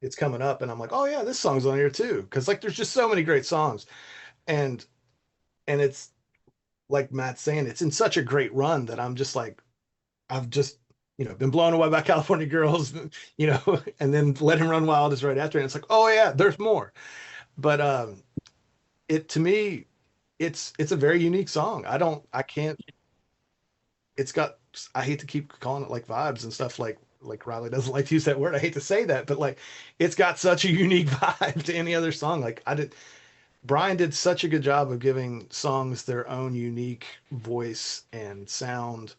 it's coming up, and I'm like, oh yeah, this song's on here too, because like there's just so many great songs, and it's like Matt's saying, it's in such a great run that I'm just like, I've just been blown away by California Girls, and then Let Him Run Wild is right after, and it's like, oh yeah, there's more. But it to me, it's a very unique song. I can't. It's got. I hate to keep calling it like vibes and stuff like Riley doesn't like to use that word. I hate to say that, but like it's got such a unique vibe to any other song. Like I did. Brian did such a good job of giving songs their own unique voice and sound.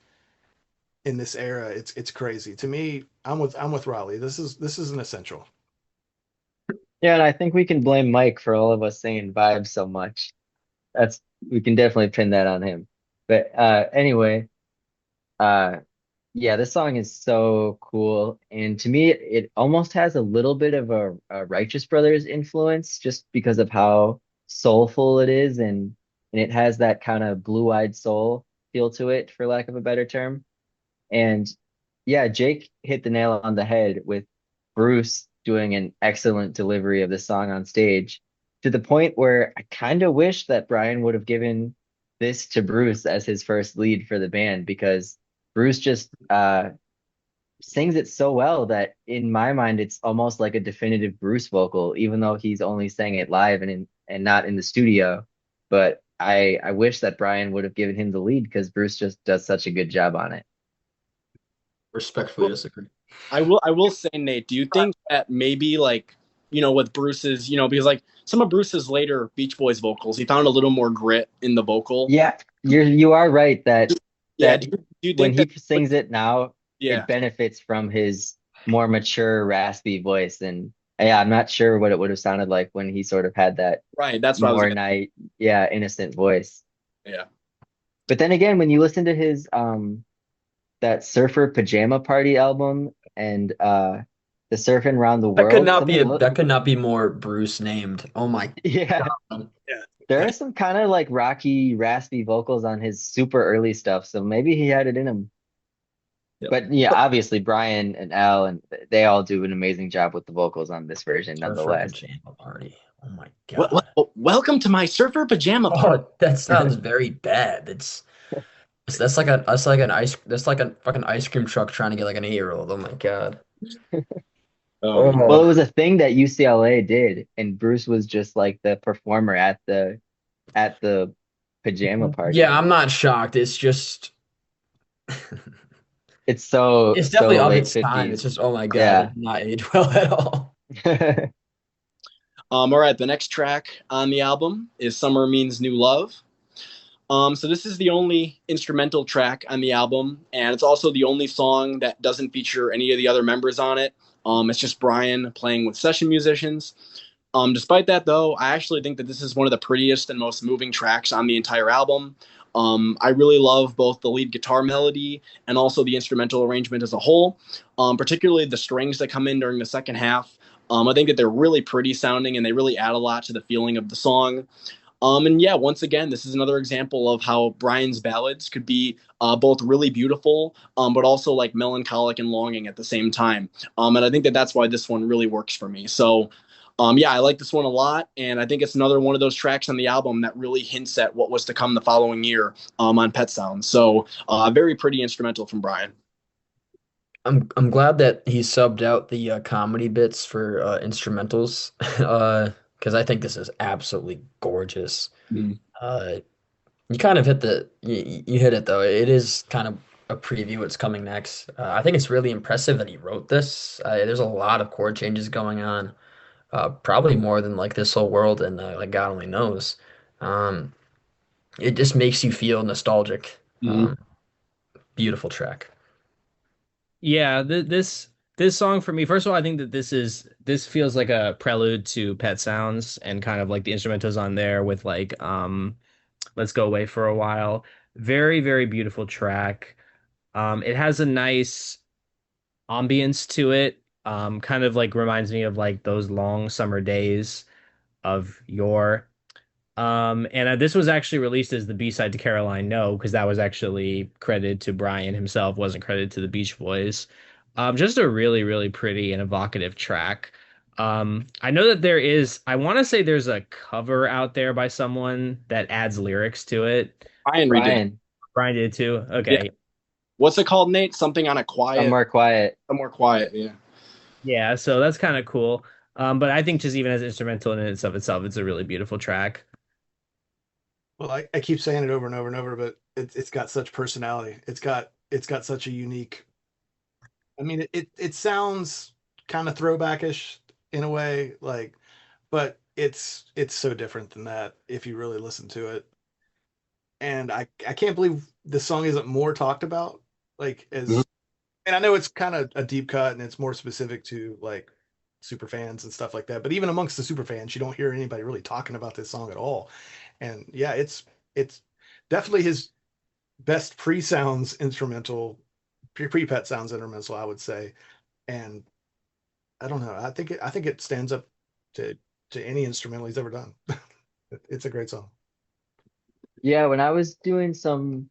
in this era. It's crazy. To me, I'm with Raleigh. This is an essential. Yeah, and I think we can blame Mike for all of us saying vibes so much. That's we can definitely pin that on him. But anyway, uh yeah, this song is so cool. And to me it almost has a little bit of a Righteous Brothers influence just because of how soulful it is and it has that kind of blue-eyed soul feel to it, for lack of a better term. And yeah, Jake hit the nail on the head with Bruce doing an excellent delivery of the song on stage, to the point where I kind of wish that Brian would have given this to Bruce as his first lead for the band, because Bruce just sings it so well that in my mind it's almost like a definitive Bruce vocal, even though he's only sang it live and not in the studio. But I wish that Brian would have given him the lead because Bruce just does such a good job on it. Respectfully Well, disagree. I will say, Nate, do you think that maybe like, with Bruce's, because like some of Bruce's later Beach Boys vocals, he found a little more grit in the vocal. Yeah, you are right that Yeah. Do that you, do you when think that? he sings it now, Yeah. it benefits from his more mature, raspy voice. And yeah, I'm not sure what it would have sounded like when he sort of had that Right. That's what I was more gonna. night, yeah, innocent voice. Yeah. But then again, when you listen to his that Surfer Pajama Party album and the Surfing Around the World, some of those, That could not be more Bruce named. Oh my yeah, God. Yeah. there are some kind of like rocky, raspy vocals on his super early stuff. So maybe he had it in him. Yep. But yeah, obviously Brian and Al and they all do an amazing job with the vocals on this version, Surfer nonetheless. pajama party. Oh my Well, God. welcome to my surfer pajama party. Oh, that sounds very bad. That's like a fucking ice cream truck trying to get like an 8-year-old. Oh my God. Oh man. Well, it Oh. was a thing that UCLA did, and Bruce was just like the performer at the pajama Yeah, party. I'm not shocked. It's just It's so it's definitely so of late its time. 50s. It's just oh my God, it Yeah. did not age well at all. All right. The next track on the album is "Summer Means New Love." So this is the only instrumental track on the album, and it's also the only song that doesn't feature any of the other members on it. It's just Brian playing with session musicians. Despite that, though, I actually think that this is one of the prettiest and most moving tracks on the entire album. I really love both the lead guitar melody and also the instrumental arrangement as a whole, particularly the strings that come in during the second half. I think that they're really pretty sounding and they really add a lot to the feeling of the song. And yeah, once again, this is another example of how Brian's ballads could be both really beautiful, but also like melancholic and longing at the same time. And I think that that's why this one really works for me. So, yeah, I like this one a lot, and I think it's another one of those tracks on the album that really hints at what was to come the following year on Pet Sounds. So, very pretty instrumental from Brian. I'm glad that he subbed out the comedy bits for instrumentals, because I think this is absolutely gorgeous. Mm. Uh, you kind of you hit it though. It is kind of a preview what's coming next. I think it's really impressive that he wrote this. There's a lot of chord changes going on, probably more than like This Whole World and like God Only Knows. Um, it just makes you feel nostalgic. Mm. Um, Beautiful track. Yeah, this song for me, first of all, I think that this feels like a prelude to Pet Sounds and kind of like the instrumentals on there with like Let's Go Away for a While. Very, very beautiful track. It has a nice ambience to it. Kind of like reminds me of like those long summer days of yore. And this was actually released as the B-side to Caroline No, because that was actually credited to Brian himself, wasn't credited to the Beach Boys. Just a really, really pretty and evocative track. I know that I want to say there's a cover out there by someone that adds lyrics to it. Brian redid it. Brian, Brian did too. Yeah. Okay. What's it called, Nate? Something on a quiet, somewhere quiet. somewhere quiet. Yeah. Yeah, so that's kind of cool. But I think just even as instrumental in itself, it's a really beautiful track. Well, I keep saying it over and over and over, but it's got such personality. It's got such a unique. I mean, it sounds kind of throwbackish in a way, like, but it's so different than that if you really listen to it. And I can't believe the song isn't more talked about. like Mhm. as and I know it's kind of a deep cut and it's more specific to like super fans and stuff like that. But even amongst the super fans, you don't hear anybody really talking about this song at all. And yeah, it's definitely his best pre-sounds instrumental, pre-pet sounds instrumental, I would say. And I don't know, I think it stands up to any instrumental he's ever done. It's a great song. Yeah, when I was doing some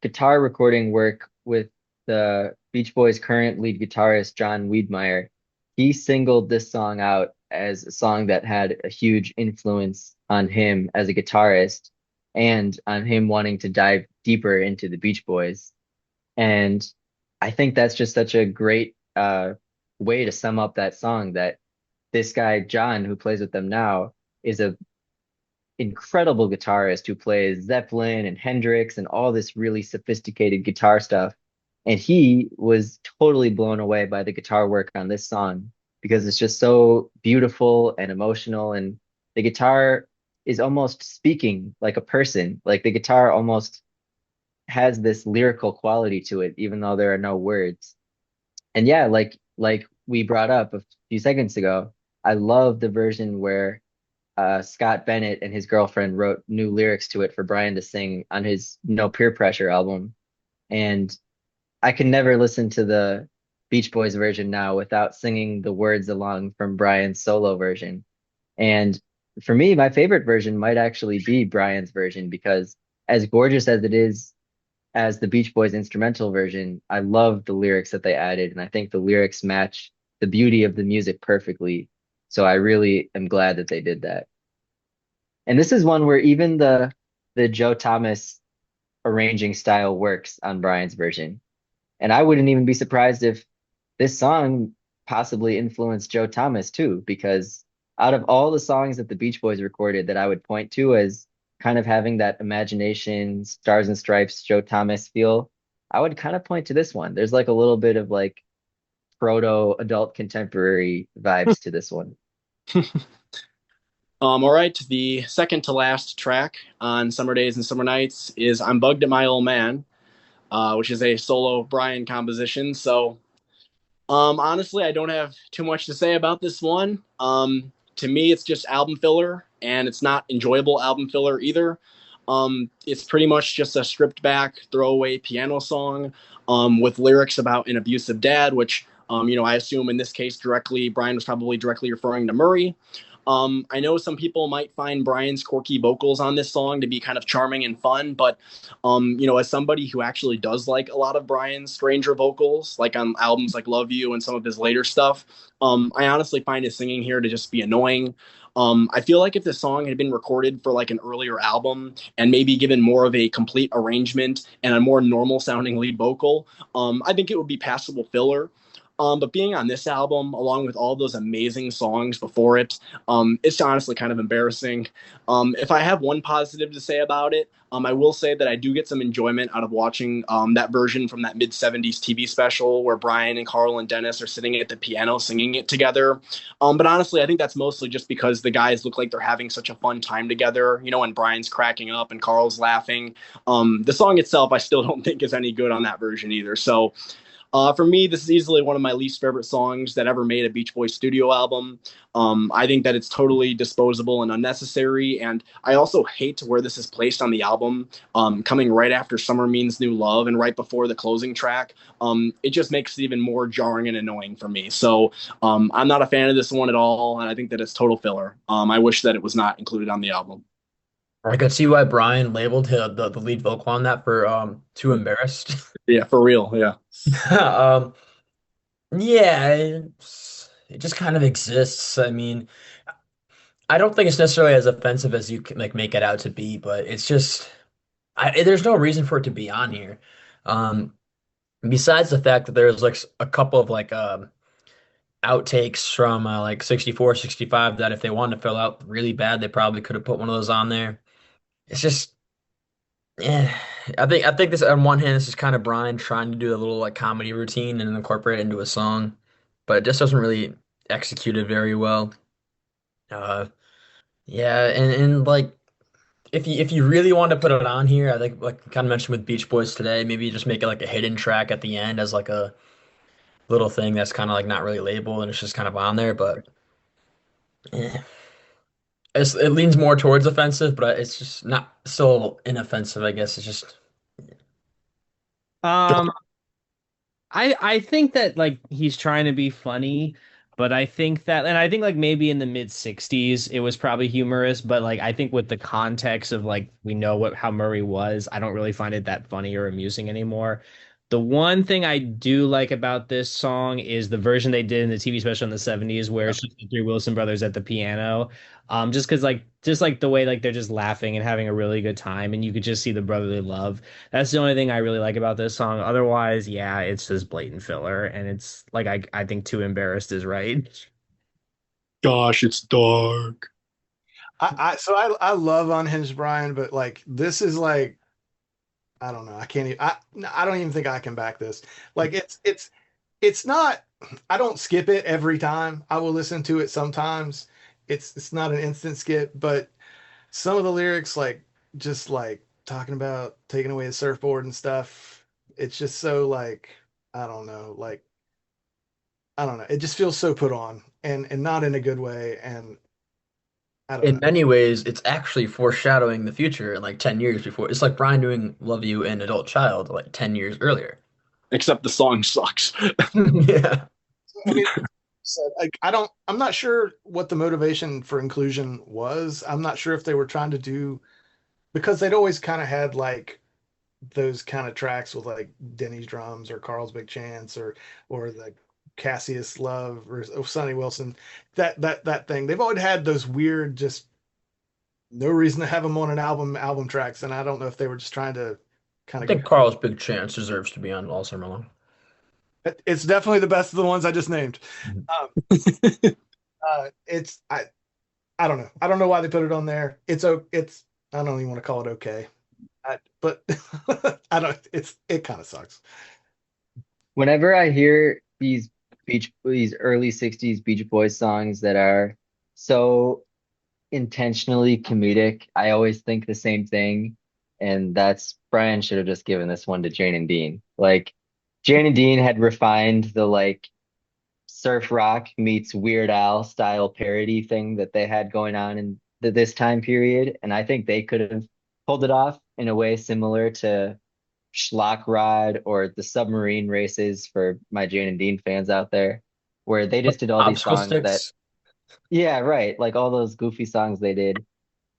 guitar recording work with the Beach Boys' current lead guitarist, John Wiedmeyer, he singled this song out as a song that had a huge influence on him as a guitarist and on him wanting to dive deeper into the Beach Boys. And I think that's just such a great way to sum up that song that this guy, John, who plays with them now, is a incredible guitarist who plays Zeppelin and Hendrix and all this really sophisticated guitar stuff. And he was totally blown away by the guitar work on this song because it's just so beautiful and emotional. And the guitar is almost speaking like a person. Like the guitar almost has this lyrical quality to it, even though there are no words. And yeah, like we brought up a few seconds ago, I love the version where Scott Bennett and his girlfriend wrote new lyrics to it for Brian to sing on his No Peer Pressure album. And I can never listen to the Beach Boys version now without singing the words along from Brian's solo version. And for me, my favorite version might actually be Brian's version because as gorgeous as it is as the Beach Boys instrumental version, I love the lyrics that they added, and I think the lyrics match the beauty of the music perfectly. So I really am glad that they did that. And this is one where even the Joe Thomas arranging style works on Brian's version. And I wouldn't even be surprised if this song possibly influenced Joe Thomas too, because out of all the songs that the Beach Boys recorded that I would point to as kind of having that imagination, Stars and Stripes, Joe Thomas feel, I would kind of point to this one. There's like a little bit of like proto adult contemporary vibes to this one. All right, the second to last track on Summer Days and Summer Nights is I'm Bugged at My Old Man, which is a solo Brian composition. So honestly, I don't have too much to say about this one. To me, it's just album filler, and it's not enjoyable album filler either. It's pretty much just a stripped back throwaway piano song with lyrics about an abusive dad, which I assume in this case directly Brian was probably directly referring to Murray. I know some people might find Brian's quirky vocals on this song to be kind of charming and fun, but as somebody who actually does like a lot of Brian's stranger vocals, like on albums like Love You and some of his later stuff, I honestly find his singing here to just be annoying. I feel like if the song had been recorded for like an earlier album and maybe given more of a complete arrangement and a more normal sounding lead vocal, I think it would be passable filler. But being on this album, along with all those amazing songs before it, it's honestly kind of embarrassing. If I have one positive to say about it, I will say that I do get some enjoyment out of watching that version from that mid 70s TV special where Brian and Carl and Dennis are sitting at the piano singing it together. But honestly, I think that's mostly just because the guys look like they're having such a fun time together, and Brian's cracking up and Carl's laughing. The song itself, I still don't think is any good on that version either. So for me, this is easily one of my least favorite songs that ever made a Beach Boys studio album. I think that it's totally disposable and unnecessary, and I also hate where this is placed on the album, coming right after Summer Means New Love and right before the closing track. It just makes it even more jarring and annoying for me. So I'm not a fan of this one at all, and I think that it's total filler. I wish that it was not included on the album. I could see why Brian labeled the lead vocal on that for too embarrassed. Yeah, for real. Yeah. Um, yeah, it just kind of exists. I mean, I don't think it's necessarily as offensive as you can like make it out to be, but it's just there's no reason for it to be on here. Um, Besides the fact that there's like a couple of like outtakes from like 64, 65 that if they wanted to fill out really bad, they probably could have put one of those on there. It's just yeah, I think this on one hand, this is kind of Brian trying to do a little like comedy routine and incorporate it into a song, but it just doesn't really execute it very well. Uh, yeah, and like if you really want to put it on here, I think like kind of mentioned with Beach Boys today, maybe just make it like a hidden track at the end as like a little thing that's kind of like not really labeled and it's just kind of on there, but eh. It leans more towards offensive, but it's just not so inoffensive, I guess. It's just Um, I think that like he's trying to be funny, but I think that and I think like maybe in the mid 60s it was probably humorous, but like I think with the context of like we know what how Murray was, I don't really find it that funny or amusing anymore. The one thing I do like about this song is the version they did in the TV special in the 70s where it's just the three Wilson brothers at the piano. Just because like the way like they're just laughing and having a really good time and you could just see the brotherly love. That's the only thing I really like about this song. Otherwise, yeah, it's just blatant filler, and it's like I think too embarrassed is right. Gosh, it's dark. I love Unhinged Brian, but like this is like I don't know. I can't even. I don't even think I can back this. Like it's not. I don't skip it every time. I will listen to it sometimes. It's not an instant skip, but some of the lyrics, like just like talking about taking away the surfboard and stuff, it's just so like I don't know. Like I don't know. It just feels so put on and not in a good way. And I don't in know. many ways, it's actually foreshadowing the future in like 10 years before. It's like Brian doing Love You and Adult Child like 10 years earlier. Except the song sucks. Yeah. I mean, said like I'm not sure what the motivation for inclusion was. I'm not sure if they were trying to do because they'd always kind of had like those kind of tracks with like Denny's drums or Carl's Big Chance or the Cassius Love or Sonny Wilson that thing. They've always had those weird just no reason to have them on an album tracks, and I don't know if they were just trying to kind I of go. think Carl's Big Chance deserves to be on All Summer Long. It's definitely the best of the ones I just named. Mhm. Um, it's I don't know. I don't know why they put it on there. It's I don't even want to call it okay. But I don't it kind of sucks. Whenever I hear these early 60s Beach Boys songs that are so intentionally comedic, I always think the same thing. And that's Brian should have just given this one to Jane and Dean. Like Jane and Dean had refined the like surf rock meets Weird Al style parody thing that they had going on in this time period. And I think they could have pulled it off in a way similar to Schlock Rod or the submarine races for my Jane and Dean fans out there, where they Like just did all these Obstacle songs that, Sticks. yeah, right, like all those goofy songs they did.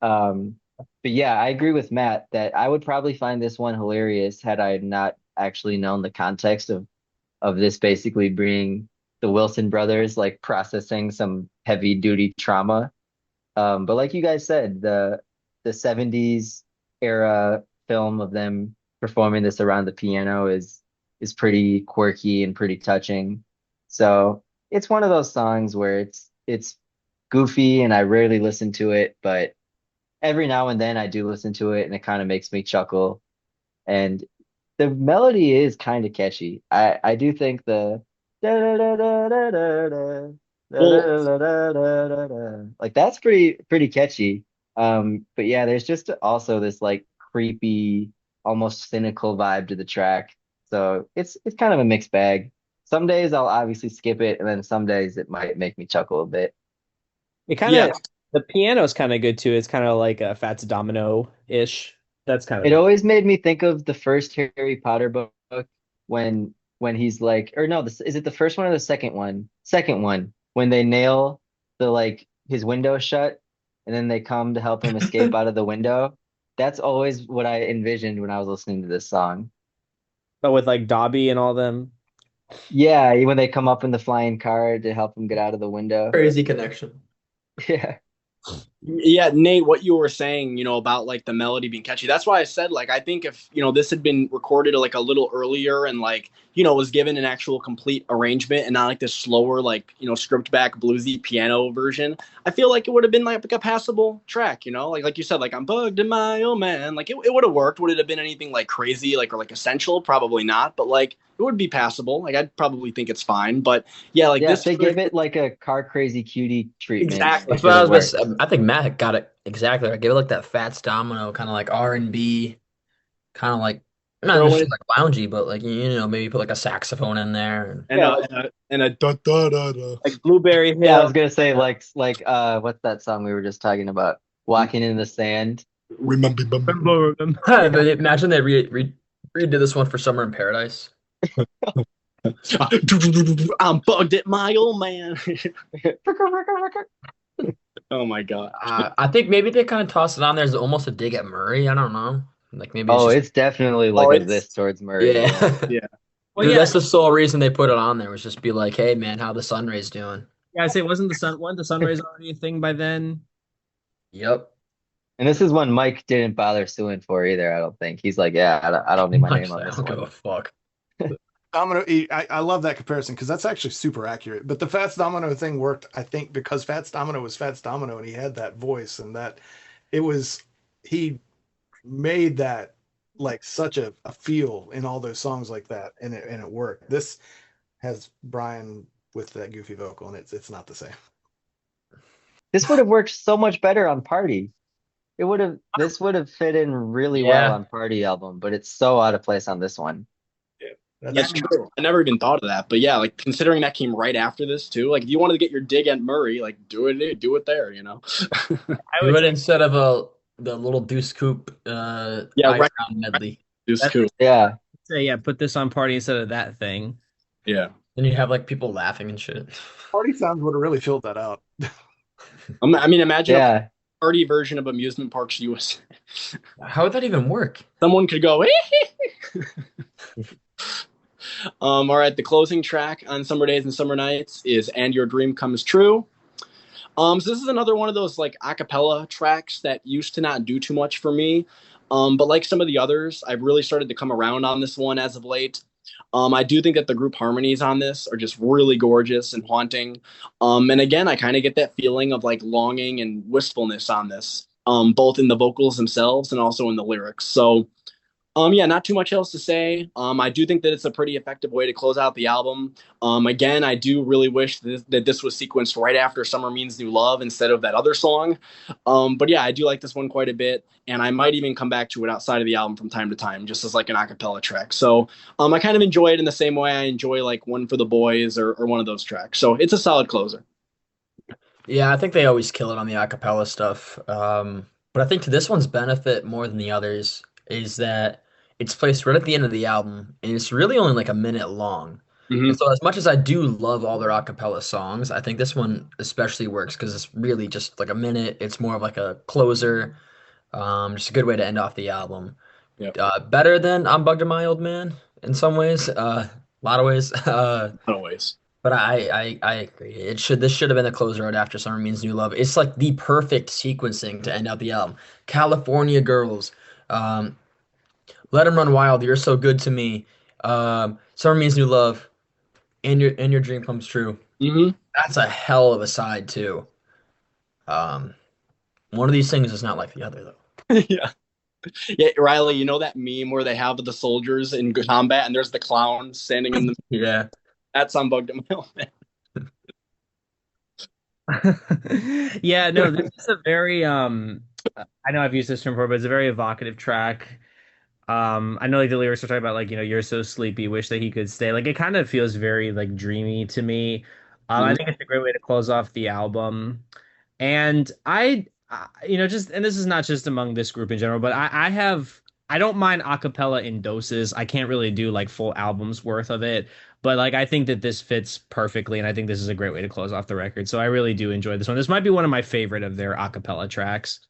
Um, but yeah, I agree with Matt that I would probably find this one hilarious had I not actually known the context of this basically being the Wilson brothers like processing some heavy duty trauma. But like you guys said, the 70s era film of them performing this around the piano is pretty quirky and pretty touching. So it's one of those songs where it's goofy and I rarely listen to it, but every now and then I do listen to it and it kind of makes me chuckle. And the melody is kind of catchy. I do think the Well, like that's pretty catchy. But yeah, there's just also this like creepy, almost cynical vibe to the track. So it's kind of a mixed bag. Some days I'll obviously skip it, and then some days it might make me chuckle a bit. It kind yeah, of the piano's kind of good too. It's kind of like a Fats Domino-ish. That's kind of It the always made me think of the first Harry Potter book when he's like, or no, is it the first one or the second one? Second one, when they nail the like his window shut and then they come to help him escape out of the window. That's always what I envisioned when I was listening to this song. but with like Dobby and all them. Yeah, when they come up in the flying car to help him get out of the window. Crazy connection. Yeah. yeah, Nate, what you were saying, about like the melody being catchy. That's why I said like I think if this had been recorded like a little earlier and like was given an actual complete arrangement and not like this slower like stripped back bluesy piano version, I feel like it would have been like a passable track. Like you said, like I'm bugged in my old man. Like it would have worked. Would it have been anything like crazy like or like essential? Probably not. But like it would be passable. Like I'd probably think it's fine. But yeah, like Yeah, if this they give it like a car crazy cutie treatment, exactly. it That's what could I have was worked. I think Matt got it Exactly. I give it like that Fats Domino kind of like R&B, kind of like not Throw necessarily in like loungy, but like maybe put like a saxophone in there. And and Yeah, a like da da da da. Blueberry Yeah, I Hill. was gonna say like what's that song we were just talking about? Walking in the Sand. Remember, Remember, remember. but imagine they redid this one for Summer in Paradise. I'm bugged at my old man. Oh my god. I think maybe they kind of tossed it on there as almost a dig at Murray. I don't know. Like maybe it's Oh, just it's definitely Oh, like a it's this towards Murray, yeah. yeah. yeah. Well, Dude, yeah, that's the sole reason they put it on there was just be like, hey man, how the sun rays doing? yeah. I say, wasn't the sunrise already a thing by then? Yep. And this is one Mike didn't bother suing for either, I don't think. He's like, yeah, I don't need my name Mike's on like, I this don't give one. a fuck. Domino. I love that comparison because that's actually super accurate. But the Fats Domino thing worked, I think, because Fats Domino was Fats Domino and he had that voice and that it was he made that like such a feel in all those songs like that, and it worked. This has Brian with that goofy vocal, and it's not the same. This would have worked so much better on Party. This would have fit in really well Yeah. on Party album, but it's so out of place on this one. That's That's true. I never even thought of that. But yeah, like considering that came right after this too. Like if you wanted to get your dig at Murray, like do it there, you know? I Do would it instead of the little Deuce Coupe Yeah, high right. ground medley. Deuce that's Coupe. Yeah. say, yeah, put this on party instead of that thing. Yeah. Then you have like people laughing and shit. Party Sounds would have really filled that out. I mean, imagine a Yeah. party version of Amusement Parks USA. How would that even work? Someone could go, all right, the closing track on Summer Days and Summer Nights is And Your Dream Comes True. So this is another one of those like a cappella tracks that used to not do too much for me. But like some of the others, I've really started to come around on this one as of late. I do think that the group harmonies on this are just really gorgeous and haunting. And again, I kind of get that feeling of like longing and wistfulness on this, both in the vocals themselves and also in the lyrics. So yeah, not too much else to say. I do think that it's a pretty effective way to close out the album. Again, I do really wish that this was sequenced right after Summer Means New Love instead of that other song. But yeah, I do like this one quite a bit, and I might even come back to it outside of the album from time to time, just as like an acapella track. So I kind of enjoy it in the same way I enjoy like One for the Boys or one of those tracks. So it's a solid closer. Yeah, I think they always kill it on the acapella stuff. But I think to this one's benefit more than the others is that it's placed right at the end of the album, and it's really only like a minute long. And Hmm. so, as much as I do love all their acapella songs, I think this one especially works because it's really just like a minute. It's more of like a closer, just a good way to end off the album. Yeah, Better than I'm Bugged to My Old Man in some ways, a lot of ways. always. But I agree. This should have been the closer right after Summer Means New Love. It's like the perfect sequencing to end out the album. California Girls, um, Let 'Em Run Wild, You're So Good to Me, Summer Means New Love, and Your Dream Comes True. Hmm. That's a hell of a side too. Um, one of these things is not like the other though. Yeah. Yeah, Riley, you know that meme where they have the soldiers in combat and there's the clown standing in the Yeah. that's on Bugged at My Old Man. Yeah, no, this is a very I know I've used this term before, but it's a very evocative track. I know like the lyrics are talking about like, you're so sleepy, wish that he could stay. Like it kind of feels very like dreamy to me. I Mhm. think it's a great way to close off the album. And just and this is not just among this group in general, but I don't mind a cappella in doses. I can't really do like full albums worth of it, but like I think that this fits perfectly, and I think this is a great way to close off the record. So I really do enjoy this one. This might be one of my favorite of their a cappella tracks.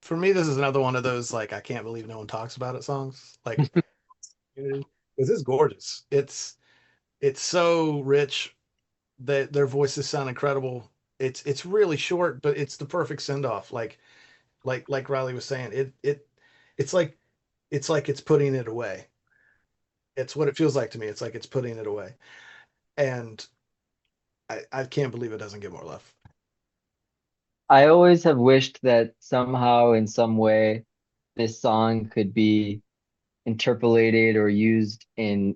For me, this is another one of those like I can't believe no one talks about it songs. Like because it's gorgeous. It's so rich that their voices sound incredible. It's really short, but it's the perfect send off. Like Riley was saying, it's like it's putting it away. It's what it feels like to me. It's like it's putting it away, and I can't believe it doesn't get more love. I always have wished that somehow in some way this song could be interpolated or used in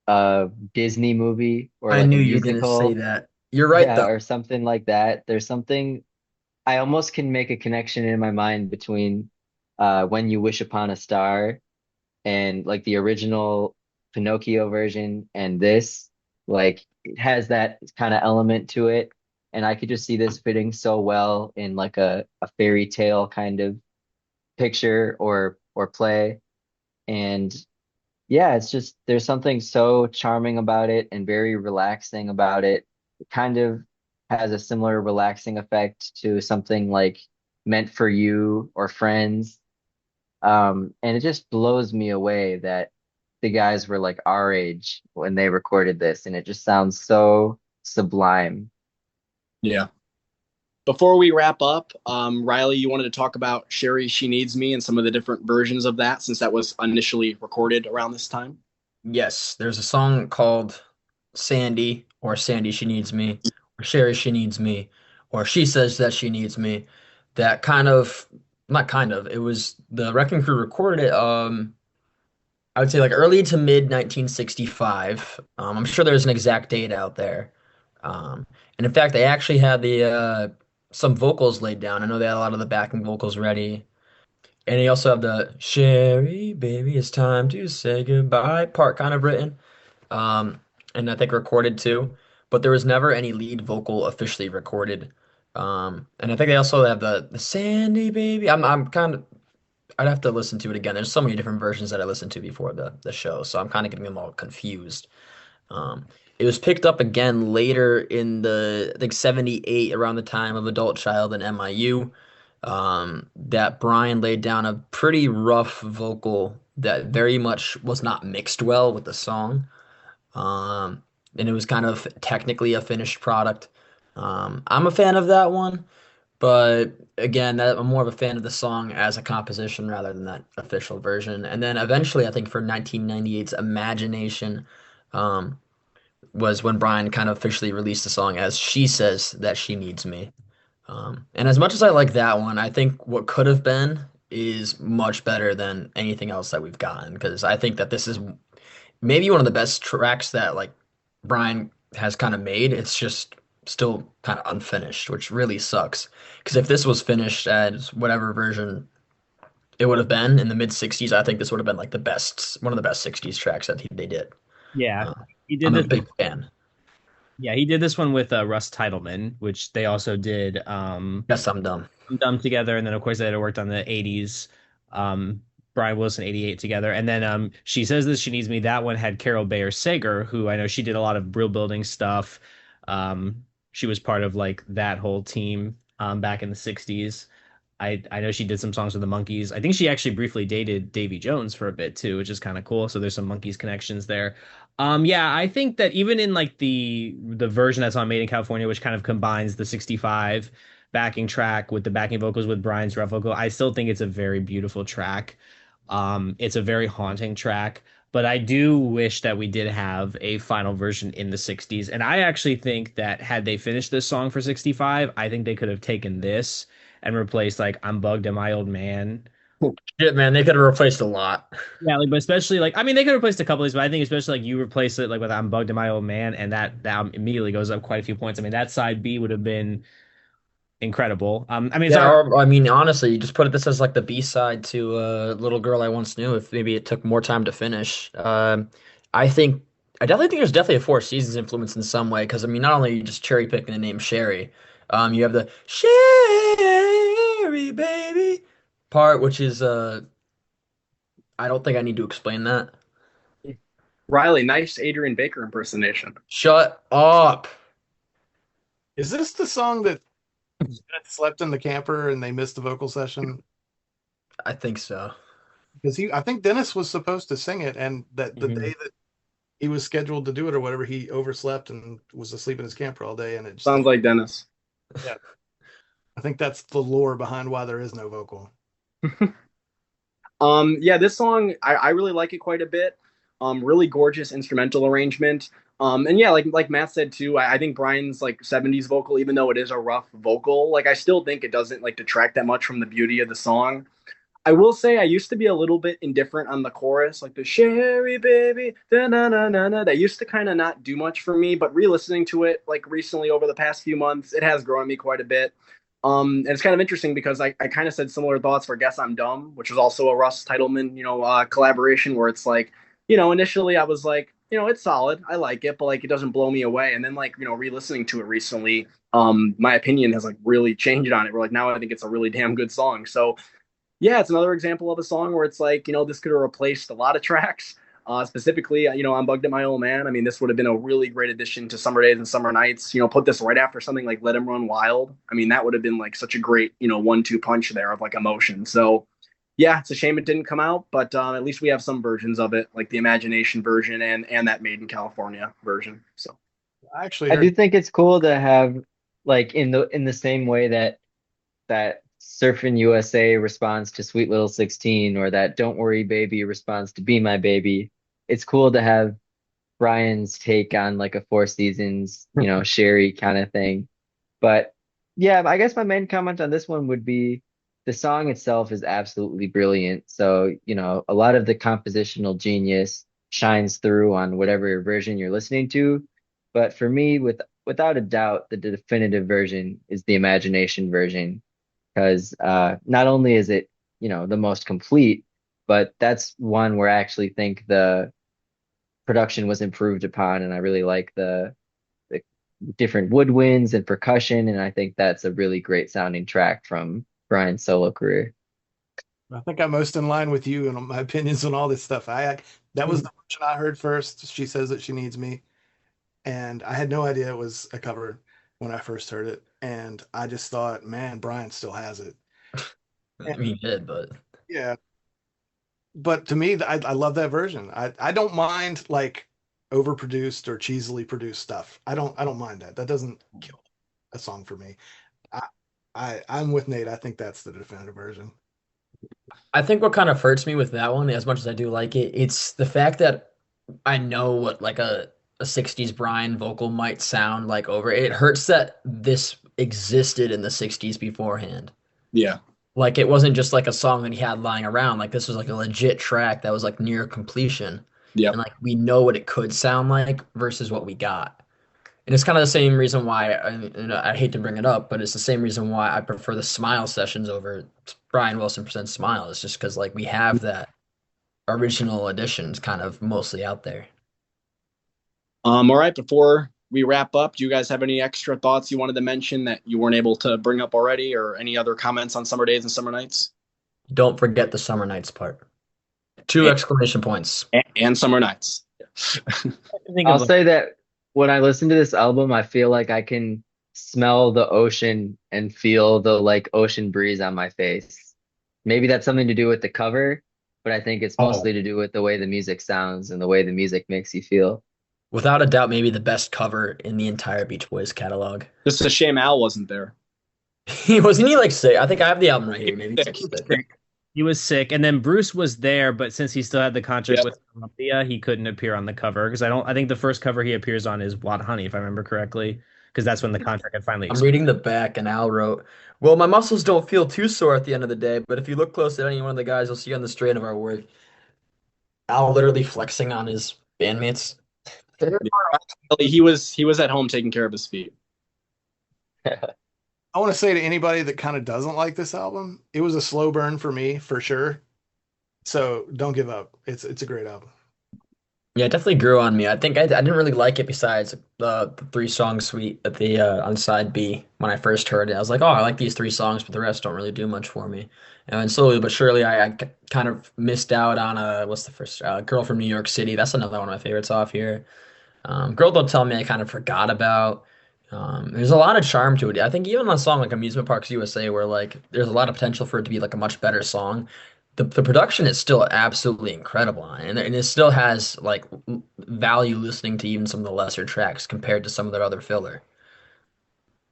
a Disney movie or I like a knew you were gonna say musical. that. You're right Yeah, though. or something like that. There's something I almost can make a connection in my mind between When You Wish Upon a Star and like the original Pinocchio version and this. Like it has that kind of element to it. And I could just see this fitting so well in like a fairy tale kind of picture or play. And yeah, it's just there's something so charming about it and very relaxing about it. It kind of has a similar relaxing effect to something like Meant for You or Friends. And it just blows me away that the guys were like our age when they recorded this, and it just sounds so sublime. Yeah. Before we wrap up, Riley, you wanted to talk about Sherry, She Needs Me and some of the different versions of that since that was initially recorded around this time. Yes, there's a song called Sandy or Sandy She Needs Me or Sherry She Needs Me or She Says That She Needs Me. That kind of not kind of it was the Wrecking Crew recorded it I would say like early to mid 1965. I'm sure there's an exact date out there. And in fact they actually had the some vocals laid down. I know they had a lot of the backing vocals ready. And they also have the Sherry, baby, it's time to say goodbye part kind of written. Um, and I think recorded too, but there was never any lead vocal officially recorded. And I think they also have the Sandy baby. I'm kind of I'd have to listen to it again. There's so many different versions that I listened to before the show, so I'm kind of getting them all confused. Um, it was picked up again later in the I think 78 around the time of Adult Child and MIU. That Brian laid down a pretty rough vocal that very much was not mixed well with the song. Um, and it was kind of technically a finished product. I'm a fan of that one, but again, I'm more of a fan of the song as a composition rather than that official version. And then eventually, I think for 1998's Imagination, um, was when Brian kind of officially released the song as She Says That She Needs Me. And as much as I like that one, I think what could have been is much better than anything else that we've gotten because I think that this is maybe one of the best tracks that like Brian has kind of made. It's just still kind of unfinished, which really sucks. Because if this was finished as whatever version it would have been in the mid 60s, I think this would have been like the best, one of the best 60s tracks that they did. Yeah, Uh, he did I'm a this. big fan. Yeah, he did this one with Russ Titleman, which they also did Yes, I'm dumb. Dumb together, and then of course they had worked on the '80s, Brian Wilson '88 together, and then She Says This She Needs Me. That one had Carol Bayer Sager, who I know she did a lot of brill building stuff. She was part of like that whole team back in the '60s. I know she did some songs with the Monkees. I think she actually briefly dated Davy Jones for a bit too, which is kind of cool. So there's some Monkees connections there. Yeah, I think that even in like the version that's on Made in California, which kind of combines the 65 backing track with the backing vocals with Brian's rough vocal, I still think it's a very beautiful track. It's a very haunting track, but I do wish that we did have a final version in the 60s. And I actually think that had they finished this song for 65, I think they could have taken this and replaced like I'm Bugged and My Old Man. Shit, man, they could have replaced a lot. Yeah, like but especially like I mean they could have replaced a couple of these, but I think especially like you replace it like with I'm Bugged and My Old Man, and that immediately goes up quite a few points. I mean that side B would have been incredible. I mean it's Yeah, our or I mean, honestly, you just put this as like the B side to Little Girl I Once Knew. If maybe it took more time to finish, I think I definitely think there's definitely a Four Seasons influence in some way because I mean, not only are you just cherry picking the name Sherry, you have the Sherry baby part, which is I don't think I need to explain that. Riley, nice Adrian Baker impersonation. Shut up. Is this the song that slept in the camper and they missed the vocal session? I think so. Because I think Dennis was supposed to sing it, and that the Mhm. day that he was scheduled to do it or whatever, he overslept and was asleep in his camper all day, and it just Sounds like Dennis. yeah. I think that's the lore behind why there is no vocal. Yeah, this song I really like it quite a bit. Really gorgeous instrumental arrangement. And yeah, like Matt said too, I think Brian's like 70s vocal, even though it is a rough vocal, like I still think it doesn't like detract that much from the beauty of the song. I will say I used to be a little bit indifferent on the chorus, like the Sherry baby, da na na na na. That used to kind of not do much for me, but re-listening to it like recently over the past few months, it has grown me quite a bit. And it's kind of interesting because I kind of said similar thoughts for Guess I'm Dumb, which was also a Russ Titleman, collaboration where it's like, initially I was like, it's solid. I like it, but like it doesn't blow me away. And then like, re-listening to it recently, my opinion has like really changed on it. Where like now I think it's a really damn good song. So yeah, it's another example of a song where it's like, this could have replaced a lot of tracks. Specifically, I'm bugged at my old man. I mean, this would have been a really great addition to Summer Days and Summer Nights. Put this right after something like Let Him Run Wild. I mean, that would have been like such a great, 1-2 punch there of like emotion. So, yeah, it's a shame it didn't come out, but at least we have some versions of it, like the Imagination version and that Made in California version. So, I actually I heard. do think it's cool to have like in the same way that Surfin' USA responds to Sweet Little 16 or that Don't Worry Baby responds to Be My Baby. It's cool to have Brian's take on like a Four Seasons, Sherry kind of thing. But yeah, I guess my main comment on this one would be the song itself is absolutely brilliant. So, a lot of the compositional genius shines through on whatever version you're listening to. But for me, without a doubt, the definitive version is the Imagination version because not only is it, the most complete, but that's one where I actually think the production was improved upon, and I really like the different woodwinds and percussion, and I think that's a really great sounding track from Brian's solo career. I think I'm most in line with you and my opinions on all this stuff. That was the version I heard first. She Says That She Needs Me, and I had no idea it was a cover when I first heard it, and I just thought, man, Brian still has it. I And mean, he did, but yeah, but to me, I love that version. I don't mind like overproduced or cheesily produced stuff. I don't mind that. That doesn't kill a song for me. I, I'm with Nate. I think that's the definitive version. I think what kind of hurts me with that one, as much as I do like it, it's the fact that I know what like a 60s Brian vocal might sound like over it. It hurts that this existed in the 60s beforehand. yeah. Like it wasn't just like a song that he had lying around. Like this was like a legit track that was like near completion. And Yep. like we know what it could sound like versus what we got. And it's kind of the same reason why I hate to bring it up, but it's the same reason why I prefer the Smile sessions over Brian Wilson presents Smile. It's just because like we have that original editions kind of mostly out there. All right, before we wrap up, do you guys have any extra thoughts you wanted to mention that you weren't able to bring up already, or any other comments on Summer Days and Summer Nights? Don't forget the Summer Nights part. Two And, exclamation points. and Summer Nights. I think of I'll like, say that when I listen to this album, I feel like I can smell the ocean and feel the like ocean breeze on my face. Maybe that's something to do with the cover, but I think it's Oh, mostly to do with the way the music sounds and the way the music makes you feel. Without a doubt, maybe the best cover in the entire Beach Boys catalog. just a shame Al wasn't there. He wasn't he like sick? I think I have the album right here. Maybe he's like sick. he was sick, and then Bruce was there, but since he still had the contract Yep. with Columbia, he couldn't appear on the cover because I think the first cover he appears on is Wat Honey, if I remember correctly, because that's when the contract had finally I'm expired. reading the back, and Al wrote, "Well, my muscles don't feel too sore at the end of the day, but if you look close at any one of the guys, you'll see on the strain of our work." Al literally flexing on his bandmates. He was at home taking care of his feet. I want to say to anybody that kind of doesn't like this album, it was a slow burn for me for sure. So don't give up. It's a great album. Yeah, it definitely grew on me. I think I didn't really like it besides the three song suite at the on side B when I first heard it. I was like, oh, I like these three songs, but the rest don't really do much for me. And then slowly but surely, I kind of missed out on what's the first Girl from New York City. That's another one of my favorites off here. Girl Don't Tell Me I kind of forgot about. There's a lot of charm to it. I think even on a song like Amusement Parks USA, where like there's a lot of potential for it to be like a much better song, the production is still absolutely incredible on it, and it still has like value listening to even some of the lesser tracks compared to some of their other filler.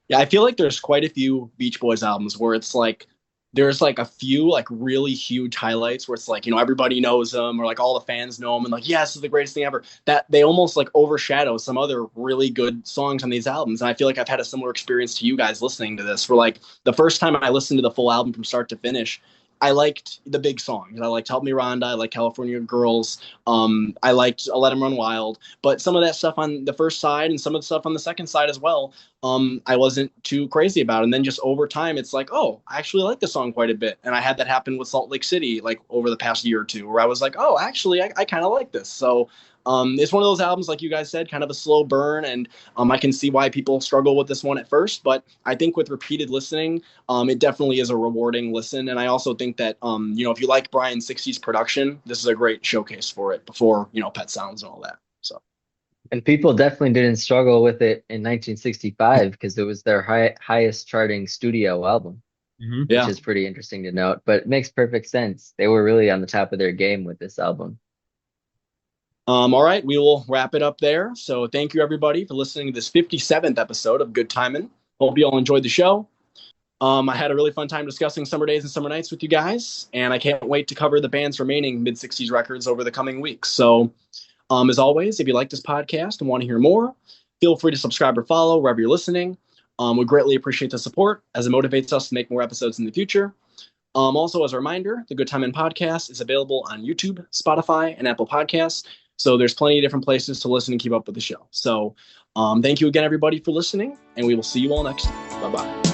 Yeah, I feel like there's quite a few Beach Boys albums where it's like there's like a few like really huge highlights where it's like, everybody knows them or like all the fans know them and like, yeah, this is the greatest thing ever. That they almost like overshadow some other really good songs on these albums. And I feel like I've had a similar experience to you guys listening to this. For like the first time I listened to the full album from start to finish, I liked the big songs. I liked Help Me Rhonda. I liked California Girls. I liked Let 'Em Run Wild. But some of that stuff on the first side and some of the stuff on the second side as well, I wasn't too crazy about. And then just over time, it's like, oh, I actually like the song quite a bit. And I had that happen with Salt Lake City, like over the past year or two, where I was like, oh, actually, I kind of like this. So it's one of those albums, like you guys said, kind of a slow burn, and I can see why people struggle with this one at first. But I think with repeated listening, it definitely is a rewarding listen. And I also think that, if you like Brian's 60s production, this is a great showcase for it before, Pet Sounds and all that. So. And people definitely didn't struggle with it in 1965 because it was their highest charting studio album, which Yeah. is pretty interesting to note. But it makes perfect sense. They were really on the top of their game with this album. All right, we will wrap it up there. So thank you, everybody, for listening to this 57th episode of Good Timin'. Hope you all enjoyed the show. I had a really fun time discussing Summer Days and Summer Nights with you guys, and I can't wait to cover the band's remaining mid-60s records over the coming weeks. So as always, if you like this podcast and want to hear more, feel free to subscribe or follow wherever you're listening. We greatly appreciate the support as it motivates us to make more episodes in the future. Also, as a reminder, the Good Timin' podcast is available on YouTube, Spotify, and Apple Podcasts. So there's plenty of different places to listen and keep up with the show. So thank you again, everybody, for listening, and we will see you all next time. Bye-bye.